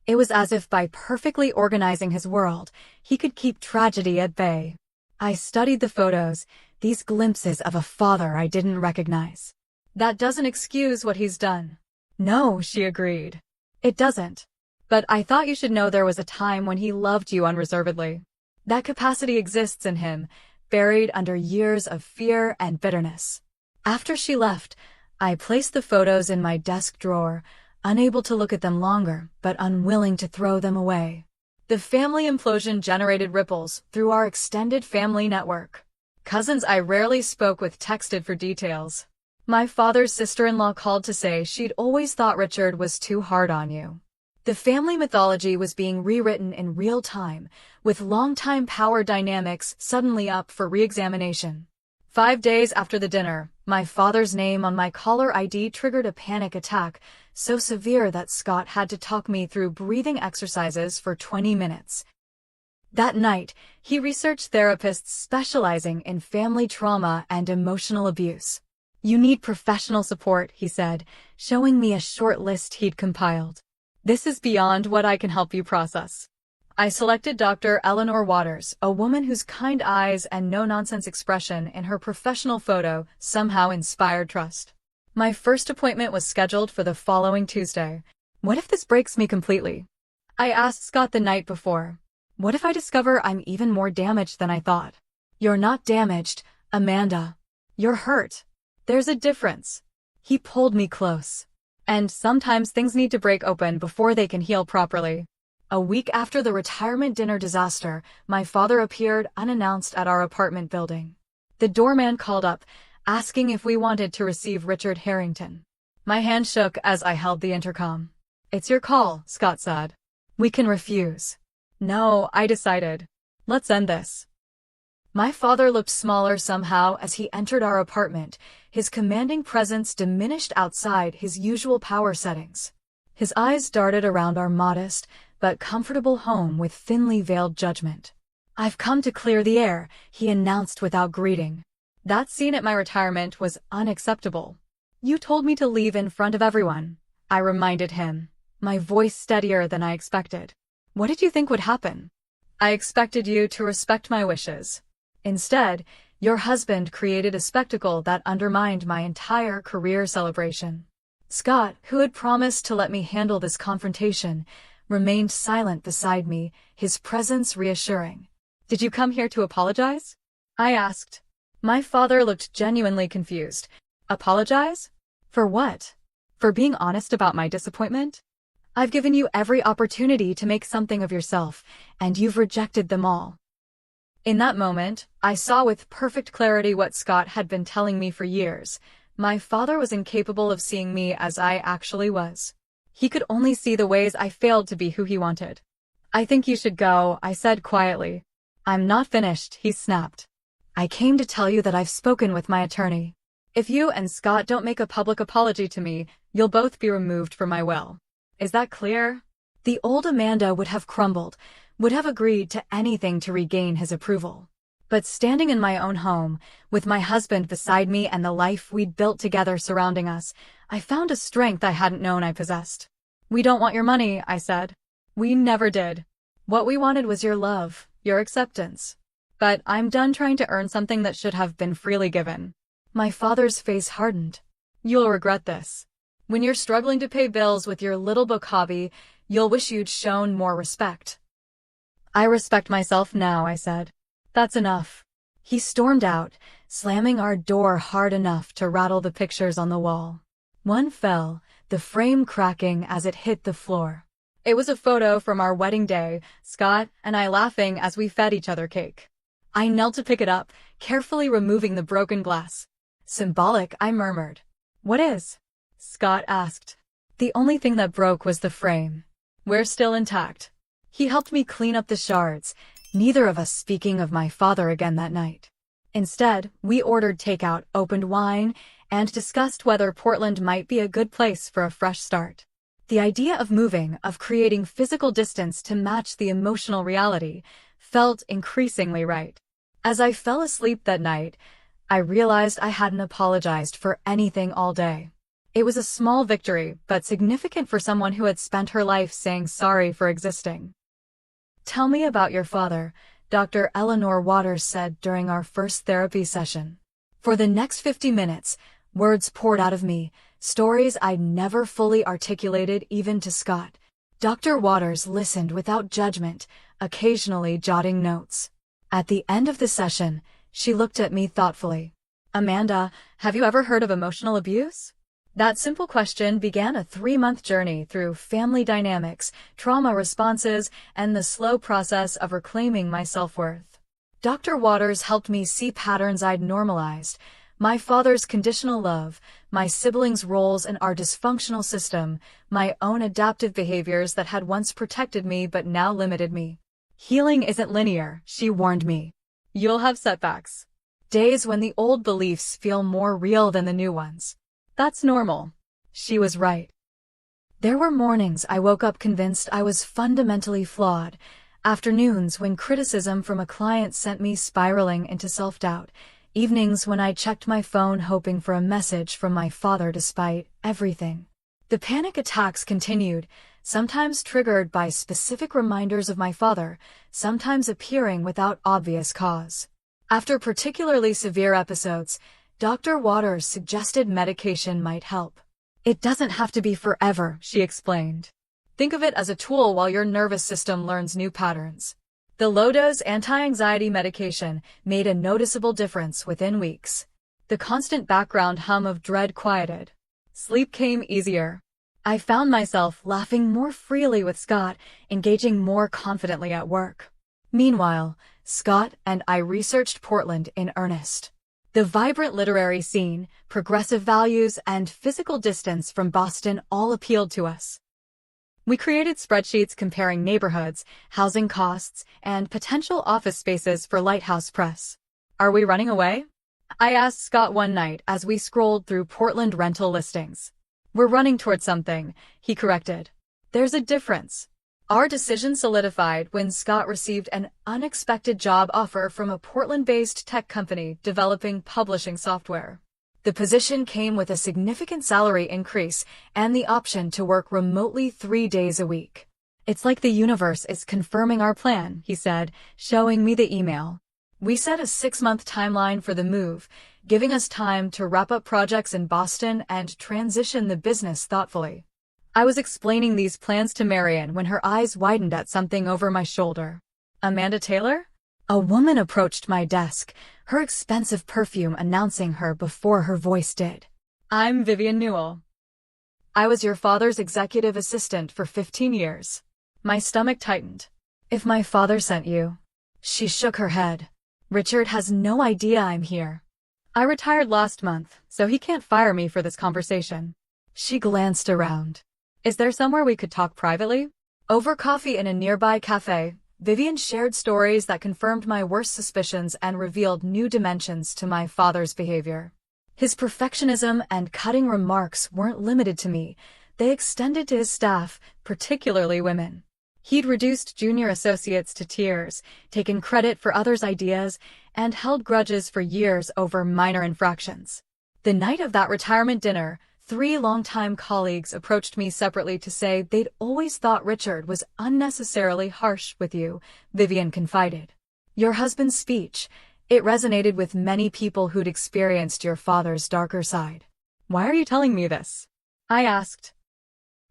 It was as if by perfectly organizing his world, he could keep tragedy at bay." I studied the photos, these glimpses of a father I didn't recognize. "That doesn't excuse what he's done." "No," she agreed. "It doesn't. But I thought you should know there was a time when he loved you unreservedly. That capacity exists in him, buried under years of fear and bitterness." After she left, I placed the photos in my desk drawer, unable to look at them longer, but unwilling to throw them away. The family implosion generated ripples through our extended family network. Cousins I rarely spoke with texted for details. My father's sister-in-law called to say she'd always thought Richard was too hard on you. The family mythology was being rewritten in real time, with longtime power dynamics suddenly up for re-examination. 5 days after the dinner, my father's name on my caller ID triggered a panic attack, so severe that Scott had to talk me through breathing exercises for 20 minutes. That night, he researched therapists specializing in family trauma and emotional abuse. "You need professional support," he said, showing me a short list he'd compiled. "This is beyond what I can help you process." I selected Dr. Eleanor Waters, a woman whose kind eyes and no-nonsense expression in her professional photo somehow inspired trust. My first appointment was scheduled for the following Tuesday. What if this breaks me completely? I asked Scott the night before. What if I discover I'm even more damaged than I thought? You're not damaged, Amanda. You're hurt. There's a difference. He pulled me close. And sometimes things need to break open before they can heal properly. A week after the retirement dinner disaster, my father appeared unannounced at our apartment building. The doorman called up, asking if we wanted to receive Richard Harrington. My hand shook as I held the intercom. It's your call, Scott said. We can refuse. No, I decided. Let's end this. My father looked smaller somehow as he entered our apartment, his commanding presence diminished outside his usual power settings. His eyes darted around our modest, but comfortable home with thinly veiled judgment. I've come to clear the air, he announced without greeting. That scene at my retirement was unacceptable. You told me to leave in front of everyone, I reminded him, my voice steadier than I expected. What did you think would happen? I expected you to respect my wishes. Instead, your husband created a spectacle that undermined my entire career celebration. Scott, who had promised to let me handle this confrontation, remained silent beside me, his presence reassuring. Did you come here to apologize? I asked. My father looked genuinely confused. Apologize? For what? For being honest about my disappointment? I've given you every opportunity to make something of yourself, and you've rejected them all. In that moment, I saw with perfect clarity what Scott had been telling me for years. My father was incapable of seeing me as I actually was. He could only see the ways I failed to be who he wanted. I think you should go, I said quietly. I'm not finished, he snapped. I came to tell you that I've spoken with my attorney. If you and Scott don't make a public apology to me, you'll both be removed from my will. Is that clear? The old Amanda would have crumbled, would have agreed to anything to regain his approval. But standing in my own home, with my husband beside me and the life we'd built together surrounding us, I found a strength I hadn't known I possessed. We don't want your money, I said. We never did. What we wanted was your love, your acceptance. But I'm done trying to earn something that should have been freely given. My father's face hardened. You'll regret this. When you're struggling to pay bills with your little book hobby, you'll wish you'd shown more respect. I respect myself now, I said. That's enough. He stormed out, slamming our door hard enough to rattle the pictures on the wall. One fell, the frame cracking as it hit the floor. It was a photo from our wedding day, Scott and I laughing as we fed each other cake. I knelt to pick it up, carefully removing the broken glass. Symbolic, I murmured. What is? Scott asked. The only thing that broke was the frame. We're still intact. He helped me clean up the shards, neither of us speaking of my father again that night. Instead, we ordered takeout, opened wine, and discussed whether Portland might be a good place for a fresh start. The idea of moving, of creating physical distance to match the emotional reality, felt increasingly right. As I fell asleep that night, I realized I hadn't apologized for anything all day. It was a small victory, but significant for someone who had spent her life saying sorry for existing. Tell me about your father, Dr. Eleanor Waters said during our first therapy session. For the next 50 minutes, words poured out of me, stories I'd never fully articulated even to Scott. Dr. Waters listened without judgment, occasionally jotting notes. At the end of the session, she looked at me thoughtfully. Amanda, have you ever heard of emotional abuse? That simple question began a 3-month journey through family dynamics, trauma responses, and the slow process of reclaiming my self-worth. Dr. Waters helped me see patterns I'd normalized, my father's conditional love, my siblings' roles in our dysfunctional system, my own adaptive behaviors that had once protected me but now limited me. Healing isn't linear, she warned me. You'll have setbacks. Days when the old beliefs feel more real than the new ones. That's normal. She was right. There were mornings I woke up convinced I was fundamentally flawed, afternoons when criticism from a client sent me spiraling into self-doubt, evenings when I checked my phone hoping for a message from my father despite everything. The panic attacks continued, sometimes triggered by specific reminders of my father, sometimes appearing without obvious cause. After particularly severe episodes, Dr. Waters suggested medication might help. It doesn't have to be forever, she explained. Think of it as a tool while your nervous system learns new patterns. The low-dose anti-anxiety medication made a noticeable difference within weeks. The constant background hum of dread quieted. Sleep came easier. I found myself laughing more freely with Scott, engaging more confidently at work. Meanwhile, Scott and I researched Portland in earnest. The vibrant literary scene, progressive values, and physical distance from Boston all appealed to us. We created spreadsheets comparing neighborhoods, housing costs, and potential office spaces for Lighthouse Press. Are we running away? I asked Scott one night as we scrolled through Portland rental listings. We're running toward something, he corrected. There's a difference. Our decision solidified when Scott received an unexpected job offer from a Portland-based tech company developing publishing software. The position came with a significant salary increase and the option to work remotely 3 days a week. It's like the universe is confirming our plan, he said, showing me the email. We set a 6-month timeline for the move, giving us time to wrap up projects in Boston and transition the business thoughtfully. I was explaining these plans to Marian when her eyes widened at something over my shoulder. Amanda Taylor? A woman approached my desk, her expensive perfume announcing her before her voice did. I'm Vivian Newell. I was your father's executive assistant for 15 years. My stomach tightened. If my father sent you. She shook her head. Richard has no idea I'm here. I retired last month, so he can't fire me for this conversation. She glanced around. Is there somewhere we could talk privately? Over coffee in a nearby cafe, Vivian shared stories that confirmed my worst suspicions and revealed new dimensions to my father's behavior. His perfectionism and cutting remarks weren't limited to me. They extended to his staff, particularly women. He'd reduced junior associates to tears, taken credit for others' ideas, and held grudges for years over minor infractions. The night of that retirement dinner, 3 longtime colleagues approached me separately to say they'd always thought Richard was unnecessarily harsh with you, Vivian confided. Your husband's speech, it resonated with many people who'd experienced your father's darker side. Why are you telling me this? I asked.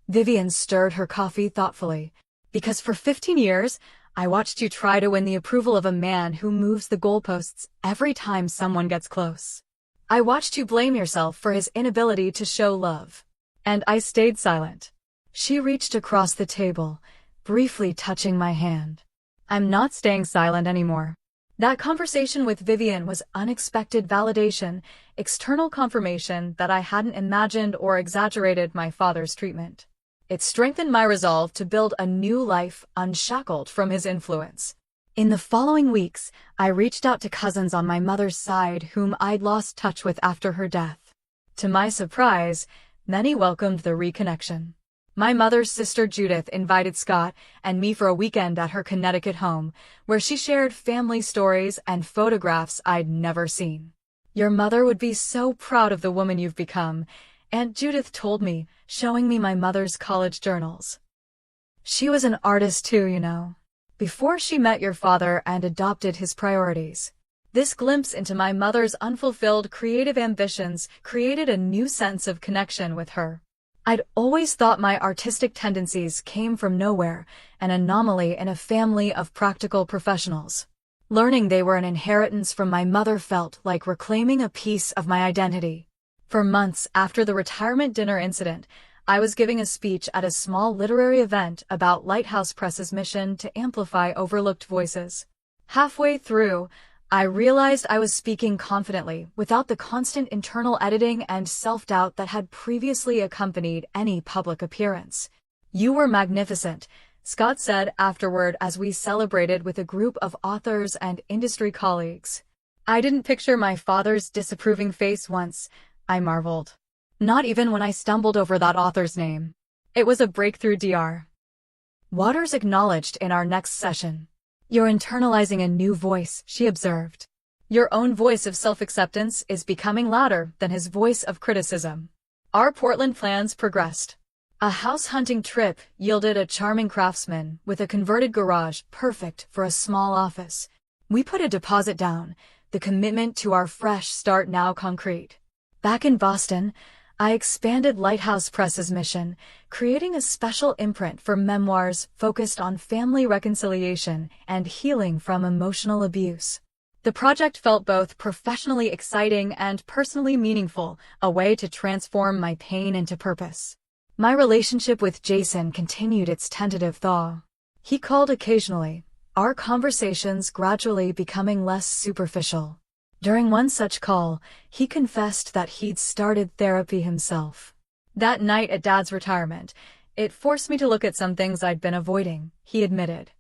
Vivian stirred her coffee thoughtfully. Because for 15 years, I watched you try to win the approval of a man who moves the goalposts every time someone gets close. I watched you blame yourself for his inability to show love. And I stayed silent. She reached across the table, briefly touching my hand. I'm not staying silent anymore. That conversation with Vivian was unexpected validation, external confirmation that I hadn't imagined or exaggerated my father's treatment. It strengthened my resolve to build a new life unshackled from his influence. In the following weeks, I reached out to cousins on my mother's side whom I'd lost touch with after her death. To my surprise, many welcomed the reconnection. My mother's sister Judith invited Scott and me for a weekend at her Connecticut home, where she shared family stories and photographs I'd never seen. Your mother would be so proud of the woman you've become, Aunt Judith told me, showing me my mother's college journals. She was an artist too, you know. Before she met your father and adopted his priorities. This glimpse into my mother's unfulfilled creative ambitions created a new sense of connection with her. I'd always thought my artistic tendencies came from nowhere, an anomaly in a family of practical professionals. Learning they were an inheritance from my mother felt like reclaiming a piece of my identity. For months after the retirement dinner incident, I was giving a speech at a small literary event about Lighthouse Press's mission to amplify overlooked voices. Halfway through, I realized I was speaking confidently without the constant internal editing and self-doubt that had previously accompanied any public appearance. You were magnificent, Scott said afterward as we celebrated with a group of authors and industry colleagues. I didn't picture my father's disapproving face once, I marveled. Not even when I stumbled over that author's name. It was a breakthrough, Dr. Waters acknowledged in our next session. You're internalizing a new voice, she observed. Your own voice of self-acceptance is becoming louder than his voice of criticism. Our Portland plans progressed. A house-hunting trip yielded a charming craftsman with a converted garage perfect for a small office. We put a deposit down, the commitment to our fresh start now concrete. Back in Boston, I expanded Lighthouse Press's mission, creating a special imprint for memoirs focused on family reconciliation and healing from emotional abuse. The project felt both professionally exciting and personally meaningful, a way to transform my pain into purpose. My relationship with Jason continued its tentative thaw. He called occasionally, our conversations gradually becoming less superficial. During one such call, he confessed that he'd started therapy himself. That night at Dad's retirement, it forced me to look at some things I'd been avoiding, he admitted.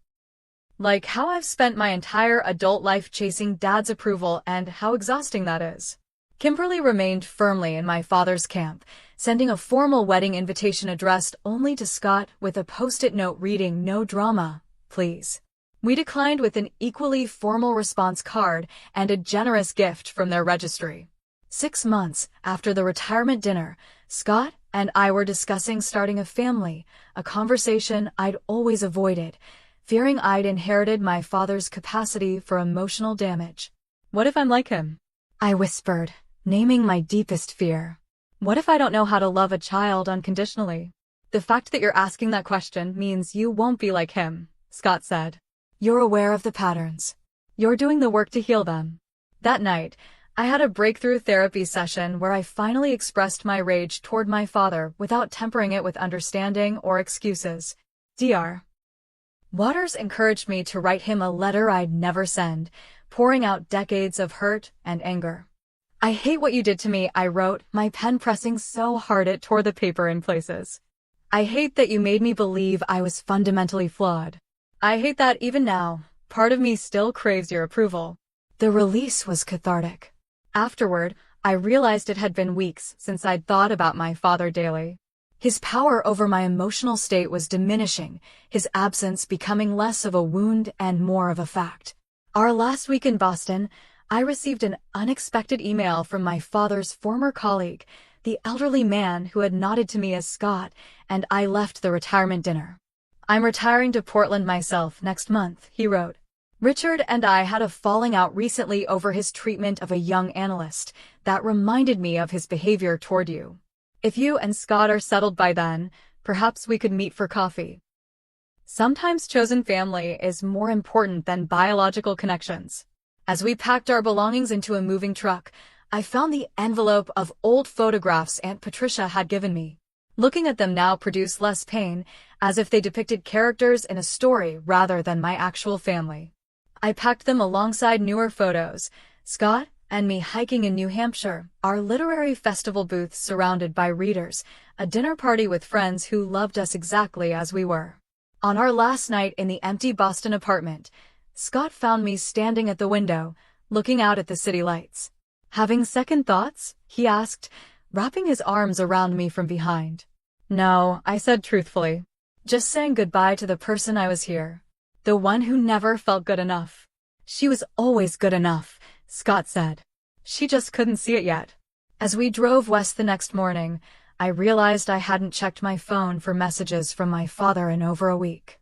Like how I've spent my entire adult life chasing Dad's approval and how exhausting that is. Kimberly remained firmly in my father's camp, sending a formal wedding invitation addressed only to Scott with a post-it note reading, "No drama, please." We declined with an equally formal response card and a generous gift from their registry. 6 months after the retirement dinner, Scott and I were discussing starting a family, a conversation I'd always avoided, fearing I'd inherited my father's capacity for emotional damage. "What if I'm like him?" I whispered, naming my deepest fear. "What if I don't know how to love a child unconditionally?" "The fact that you're asking that question means you won't be like him," Scott said. "You're aware of the patterns. You're doing the work to heal them." That night, I had a breakthrough therapy session where I finally expressed my rage toward my father without tempering it with understanding or excuses. Dr. Waters encouraged me to write him a letter I'd never send, pouring out decades of hurt and anger. "I hate what you did to me," I wrote, my pen pressing so hard it tore the paper in places. "I hate that you made me believe I was fundamentally flawed. I hate that even now, part of me still craves your approval." The release was cathartic. Afterward, I realized it had been weeks since I'd thought about my father daily. His power over my emotional state was diminishing, his absence becoming less of a wound and more of a fact. Our last week in Boston, I received an unexpected email from my father's former colleague, the elderly man who had nodded to me as Scott, and I left the retirement dinner. "I'm retiring to Portland myself next month," he wrote. "Richard and I had a falling out recently over his treatment of a young analyst that reminded me of his behavior toward you. If you and Scott are settled by then, perhaps we could meet for coffee." Sometimes chosen family is more important than biological connections. As we packed our belongings into a moving truck, I found the envelope of old photographs Aunt Patricia had given me. Looking at them now produced less pain, as if they depicted characters in a story rather than my actual family. I packed them alongside newer photos, Scott and me hiking in New Hampshire, our literary festival booths surrounded by readers, a dinner party with friends who loved us exactly as we were. On our last night in the empty Boston apartment, Scott found me standing at the window, looking out at the city lights. "Having second thoughts?" he asked, wrapping his arms around me from behind. "No," I said truthfully. "Just saying goodbye to the person I was here. The one who never felt good enough." "She was always good enough," Scott said. "She just couldn't see it yet." As we drove west the next morning, I realized I hadn't checked my phone for messages from my father in over a week.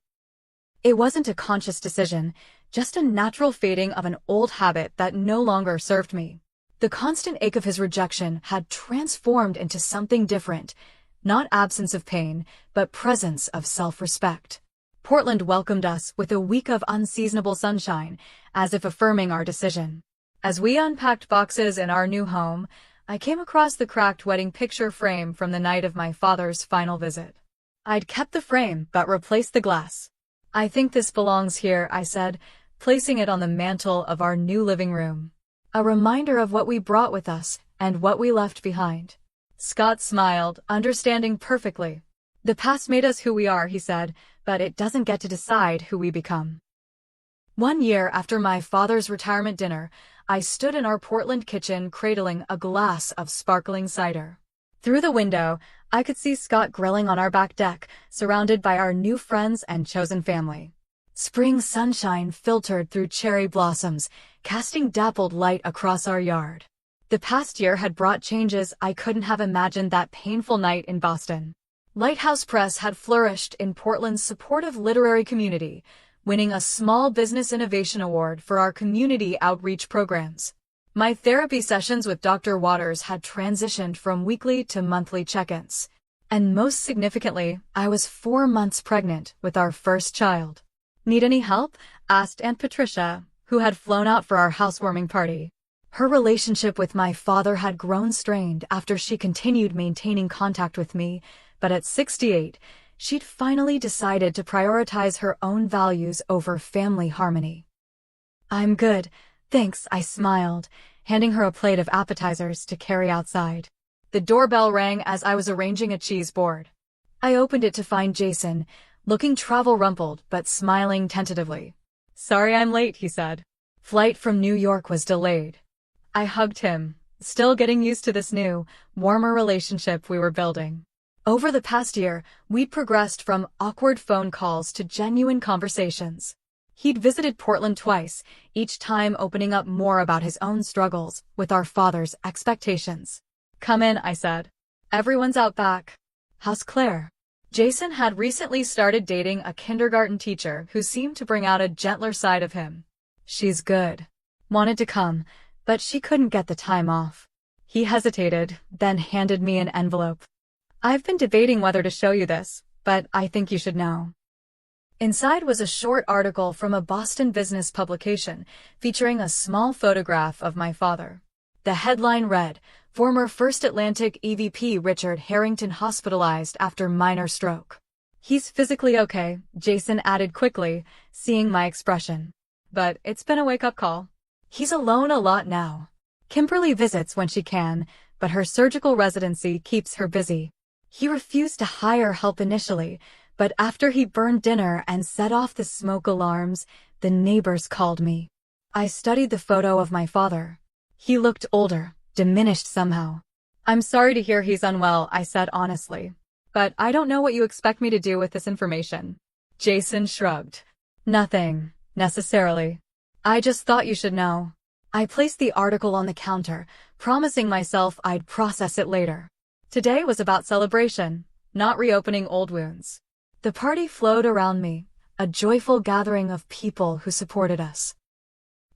It wasn't a conscious decision, just a natural fading of an old habit that no longer served me. The constant ache of his rejection had transformed into something different, not absence of pain, but presence of self-respect. Portland welcomed us with a week of unseasonable sunshine, as if affirming our decision. As we unpacked boxes in our new home, I came across the cracked wedding picture frame from the night of my father's final visit. I'd kept the frame but replaced the glass. "I think this belongs here," I said, placing it on the mantel of our new living room. A reminder of what we brought with us and what we left behind. Scott smiled, understanding perfectly. "The past made us who we are," he said, "but it doesn't get to decide who we become." 1 year after my father's retirement dinner, I stood in our Portland kitchen cradling a glass of sparkling cider. Through the window, I could see Scott grilling on our back deck, surrounded by our new friends and chosen family. Spring sunshine filtered through cherry blossoms, casting dappled light across our yard. The past year had brought changes I couldn't have imagined that painful night in Boston. Lighthouse Press had flourished in Portland's supportive literary community, winning a Small Business Innovation Award for our community outreach programs. My therapy sessions with Dr. Waters had transitioned from weekly to monthly check-ins. And most significantly, I was 4 months pregnant with our first child. "Need any help?" asked Aunt Patricia, who had flown out for our housewarming party. Her relationship with my father had grown strained after she continued maintaining contact with me, but at 68, she'd finally decided to prioritize her own values over family harmony. "I'm good, thanks," I smiled, handing her a plate of appetizers to carry outside. The doorbell rang as I was arranging a cheese board. I opened it to find Jason, looking travel-rumpled but smiling tentatively. "Sorry I'm late," he said. "Flight from New York was delayed." I hugged him, still getting used to this new, warmer relationship we were building. Over the past year, we'd progressed from awkward phone calls to genuine conversations. He'd visited Portland twice, each time opening up more about his own struggles with our father's expectations. "Come in," I said. "Everyone's out back." "How's Claire?" Jason had recently started dating a kindergarten teacher who seemed to bring out a gentler side of him. "She's good. Wanted to come, but she couldn't get the time off." He hesitated, then handed me an envelope. "I've been debating whether to show you this, but I think you should know." Inside was a short article from a Boston business publication featuring a small photograph of my father. The headline read, "Former First Atlantic EVP Richard Harrington hospitalized after minor stroke." "He's physically okay," Jason added quickly, seeing my expression. "But it's been a wake-up call. He's alone a lot now. Kimberly visits when she can, but her surgical residency keeps her busy. He refused to hire help initially, but after he burned dinner and set off the smoke alarms, the neighbors called me." I studied the photo of my father. He looked older, diminished somehow. "I'm sorry to hear he's unwell," I said honestly. "But I don't know what you expect me to do with this information." Jason shrugged. "Nothing, necessarily. I just thought you should know." I placed the article on the counter, promising myself I'd process it later. Today was about celebration, not reopening old wounds. The party flowed around me, a joyful gathering of people who supported us.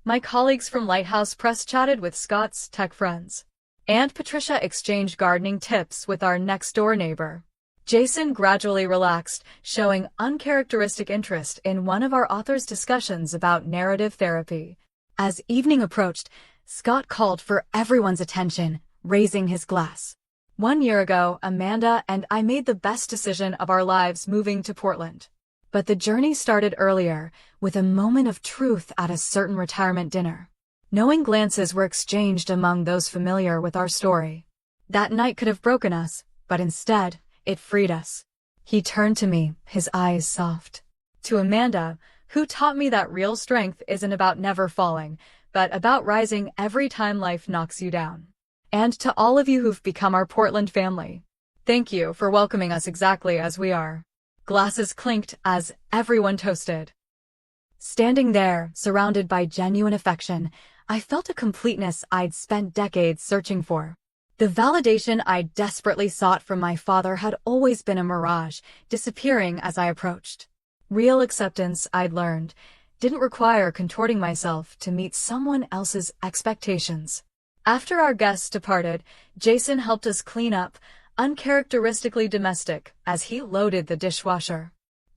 My colleagues from Lighthouse Press chatted with Scott's tech friends. Aunt Patricia exchanged gardening tips with our next-door neighbor. Jason gradually relaxed, showing uncharacteristic interest in one of our author's discussions about narrative therapy. As evening approached, Scott called for everyone's attention, raising his glass. 1 year ago, Amanda and I made the best decision of our lives moving to Portland. But the journey started earlier, with a moment of truth at a certain retirement dinner. Knowing glances were exchanged among those familiar with our story. That night could have broken us, but instead, it freed us. He turned to me, his eyes soft. To Amanda, who taught me that real strength isn't about never falling, but about rising every time life knocks you down. And to all of you who've become our Portland family, thank you for welcoming us exactly as we are. Glasses clinked as everyone toasted. Standing there, surrounded by genuine affection, I felt a completeness I'd spent decades searching for. The validation I desperately sought from my father had always been a mirage, disappearing as I approached. Real acceptance, I'd learned, didn't require contorting myself to meet someone else's expectations. After our guests departed, Jason helped us clean up, uncharacteristically domestic, as he loaded the dishwasher.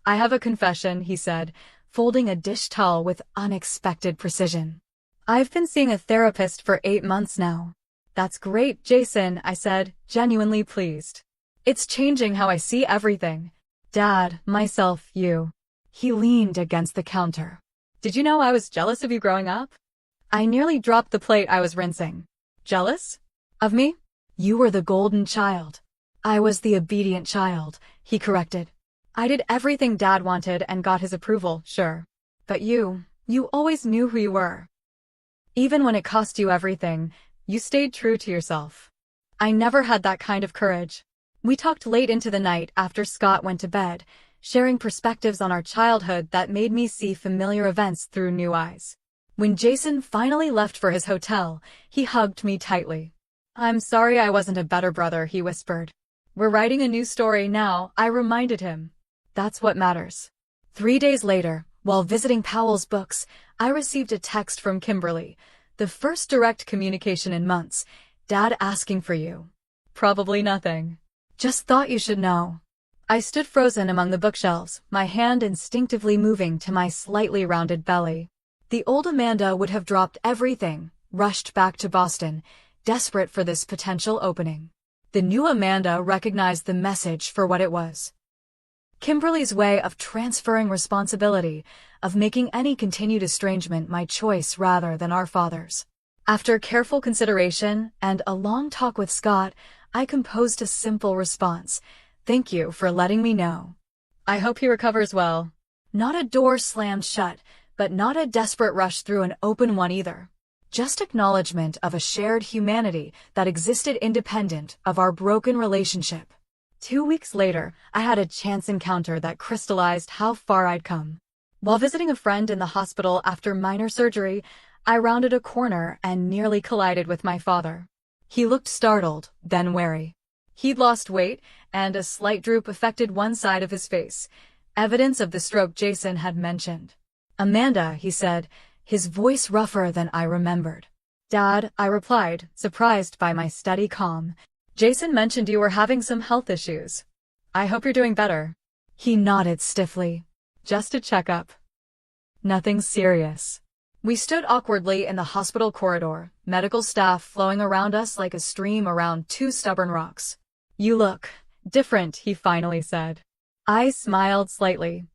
"I have a confession," he said, folding a dish towel with unexpected precision. "I've been seeing a therapist for 8 months now." "That's great, Jason," I said, genuinely pleased. "It's changing how I see everything. Dad, myself, you." He leaned against the counter. "Did you know I was jealous of you growing up?" I nearly dropped the plate I was rinsing. "Jealous? Of me?" "You were the golden child." "I was the obedient child," he corrected. "I did everything Dad wanted and got his approval, sure. But you always knew who you were. Even when it cost you everything, you stayed true to yourself." I never had that kind of courage. We talked late into the night after Scott went to bed, sharing perspectives on our childhood that made me see familiar events through new eyes. When Jason finally left for his hotel, he hugged me tightly. "I'm sorry I wasn't a better brother," he whispered. "We're writing a new story now," I reminded him. "That's what matters." 3 days later, while visiting Powell's Books, I received a text from Kimberly, The first direct communication in months. Dad asking for you. Probably nothing. Just thought you should know. I stood frozen among the bookshelves, my hand instinctively moving to my slightly rounded belly. The old Amanda would have dropped everything, rushed back to Boston, desperate for this potential opening. The new Amanda recognized the message for what it was. Kimberly's way of transferring responsibility, of making any continued estrangement my choice rather than our father's. After careful consideration and a long talk with Scott, I composed a simple response. Thank you for letting me know. I hope he recovers well. Not a door slammed shut, but not a desperate rush through an open one either. Just acknowledgement of a shared humanity that existed independent of our broken relationship. 2 weeks later, I had a chance encounter that crystallized how far I'd come. While visiting a friend in the hospital after minor surgery, I rounded a corner and nearly collided with my father. He looked startled, then wary. He'd lost weight, and a slight droop affected one side of his face, evidence of the stroke Jason had mentioned. Amanda, he said, his voice rougher than I remembered. Dad, I replied, surprised by my steady calm. Jason mentioned you were having some health issues. I hope you're doing better. He nodded stiffly. Just a checkup. Nothing serious. We stood awkwardly in the hospital corridor, medical staff flowing around us like a stream around two stubborn rocks. You look different, he finally said. I smiled slightly.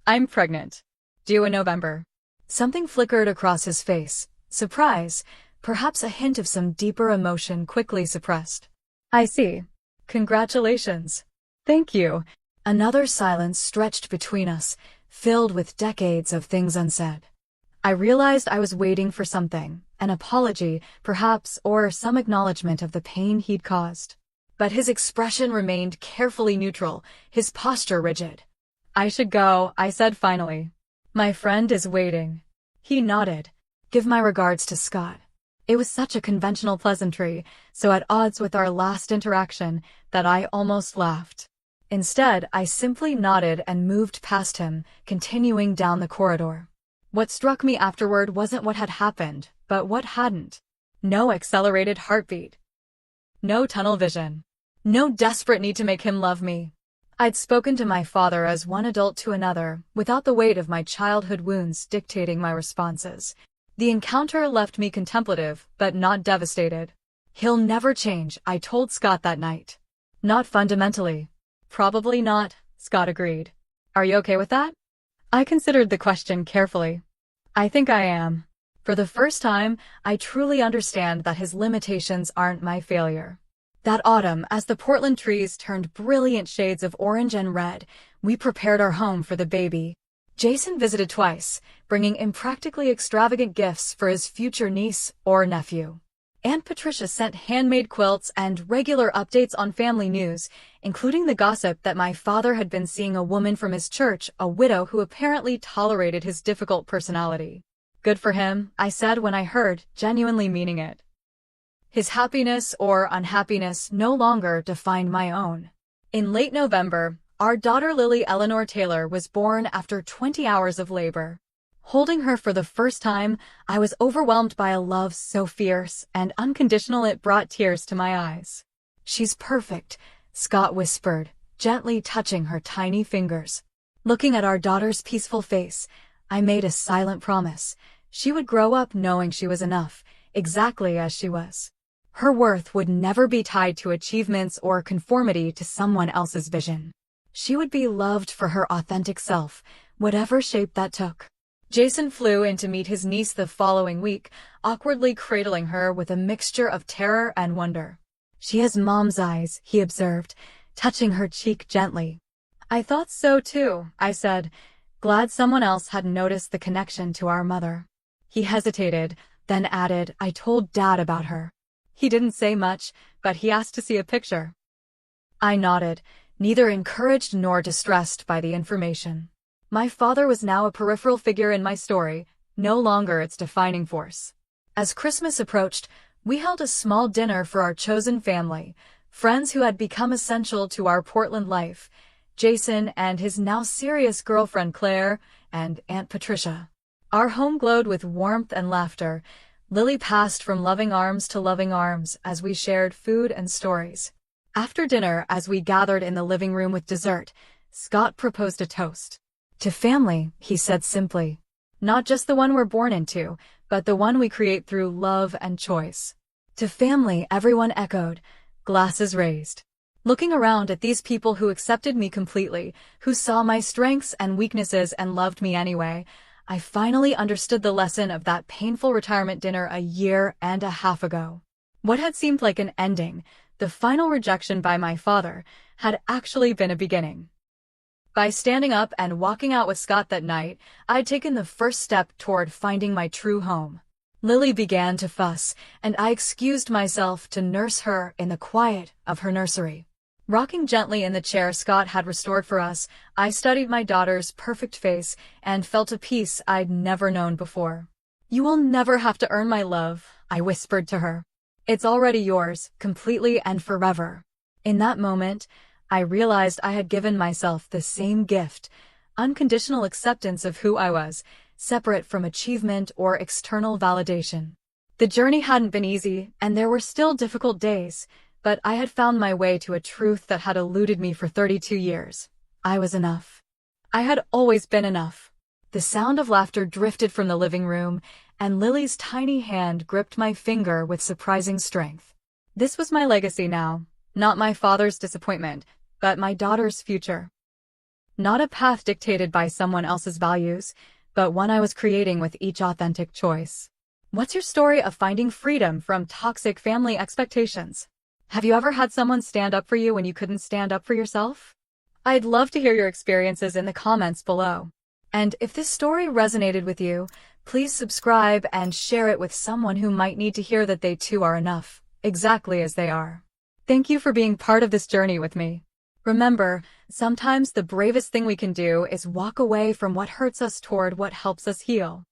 I'm pregnant. Due in November. Something flickered across his face. Surprise, perhaps a hint of some deeper emotion quickly suppressed. I see. Congratulations. Thank you. Another silence stretched between us, filled with decades of things unsaid. I realized I was waiting for something, an apology, perhaps, or some acknowledgement of the pain he'd caused. But his expression remained carefully neutral, his posture rigid. I should go, I said finally. My friend is waiting. He nodded. Give my regards to Scott. It was such a conventional pleasantry, so at odds with our last interaction, that I almost laughed. Instead, I simply nodded and moved past him, continuing down the corridor. What struck me afterward wasn't what had happened, but what hadn't. No accelerated heartbeat. No tunnel vision. No desperate need to make him love me. I'd spoken to my father as one adult to another, without the weight of my childhood wounds dictating my responses. The encounter left me contemplative, but not devastated. He'll never change, I told Scott that night. Not fundamentally. Probably not, Scott agreed. Are you okay with that? I considered the question carefully. I think I am. For the first time, I truly understand that his limitations aren't my failure. That autumn, as the Portland trees turned brilliant shades of orange and red, we prepared our home for the baby. Jason visited twice, bringing impractically extravagant gifts for his future niece or nephew. Aunt Patricia sent handmade quilts and regular updates on family news, including the gossip that my father had been seeing a woman from his church, a widow who apparently tolerated his difficult personality. Good for him, I said when I heard, genuinely meaning it. His happiness or unhappiness no longer defined my own. In late November, our daughter Lily Eleanor Taylor was born after 20 hours of labor. Holding her for the first time, I was overwhelmed by a love so fierce and unconditional it brought tears to my eyes. She's perfect, Scott whispered, gently touching her tiny fingers. Looking at our daughter's peaceful face, I made a silent promise. She would grow up knowing she was enough, exactly as she was. Her worth would never be tied to achievements or conformity to someone else's vision. She would be loved for her authentic self, whatever shape that took. Jason flew in to meet his niece the following week, awkwardly cradling her with a mixture of terror and wonder. She has mom's eyes, he observed, touching her cheek gently. I thought so too, I said, glad someone else had noticed the connection to our mother. He hesitated, then added, I told Dad about her. He didn't say much, but he asked to see a picture. I nodded, neither encouraged nor distressed by the information. My father was now a peripheral figure in my story, no longer its defining force. As Christmas approached, we held a small dinner for our chosen family, friends who had become essential to our Portland life, Jason and his now serious girlfriend Claire, and Aunt Patricia. Our home glowed with warmth and laughter. Lily passed from loving arms to loving arms as we shared food and stories. After dinner, as we gathered in the living room with dessert, Scott proposed a toast. To family, he said simply. Not just the one we're born into, but the one we create through love and choice. To family, everyone echoed, glasses raised. Looking around at these people who accepted me completely, who saw my strengths and weaknesses and loved me anyway, I finally understood the lesson of that painful retirement dinner a year and a half ago. What had seemed like an ending, the final rejection by my father, had actually been a beginning. By standing up and walking out with Scott that night, I'd taken the first step toward finding my true home. Lily began to fuss, and I excused myself to nurse her in the quiet of her nursery. Rocking gently in the chair Scott had restored for us, I studied my daughter's perfect face and felt a peace I'd never known before. "You will never have to earn my love," I whispered to her. "It's already yours, completely and forever." In that moment, I realized I had given myself the same gift, unconditional acceptance of who I was, separate from achievement or external validation. The journey hadn't been easy, and there were still difficult days, but I had found my way to a truth that had eluded me for 32 years. I was enough. I had always been enough. The sound of laughter drifted from the living room, and Lily's tiny hand gripped my finger with surprising strength. This was my legacy now, not my father's disappointment, but my daughter's future. Not a path dictated by someone else's values, but one I was creating with each authentic choice. What's your story of finding freedom from toxic family expectations? Have you ever had someone stand up for you when you couldn't stand up for yourself? I'd love to hear your experiences in the comments below. And if this story resonated with you, please subscribe and share it with someone who might need to hear that they too are enough, exactly as they are. Thank you for being part of this journey with me. Remember, sometimes the bravest thing we can do is walk away from what hurts us toward what helps us heal.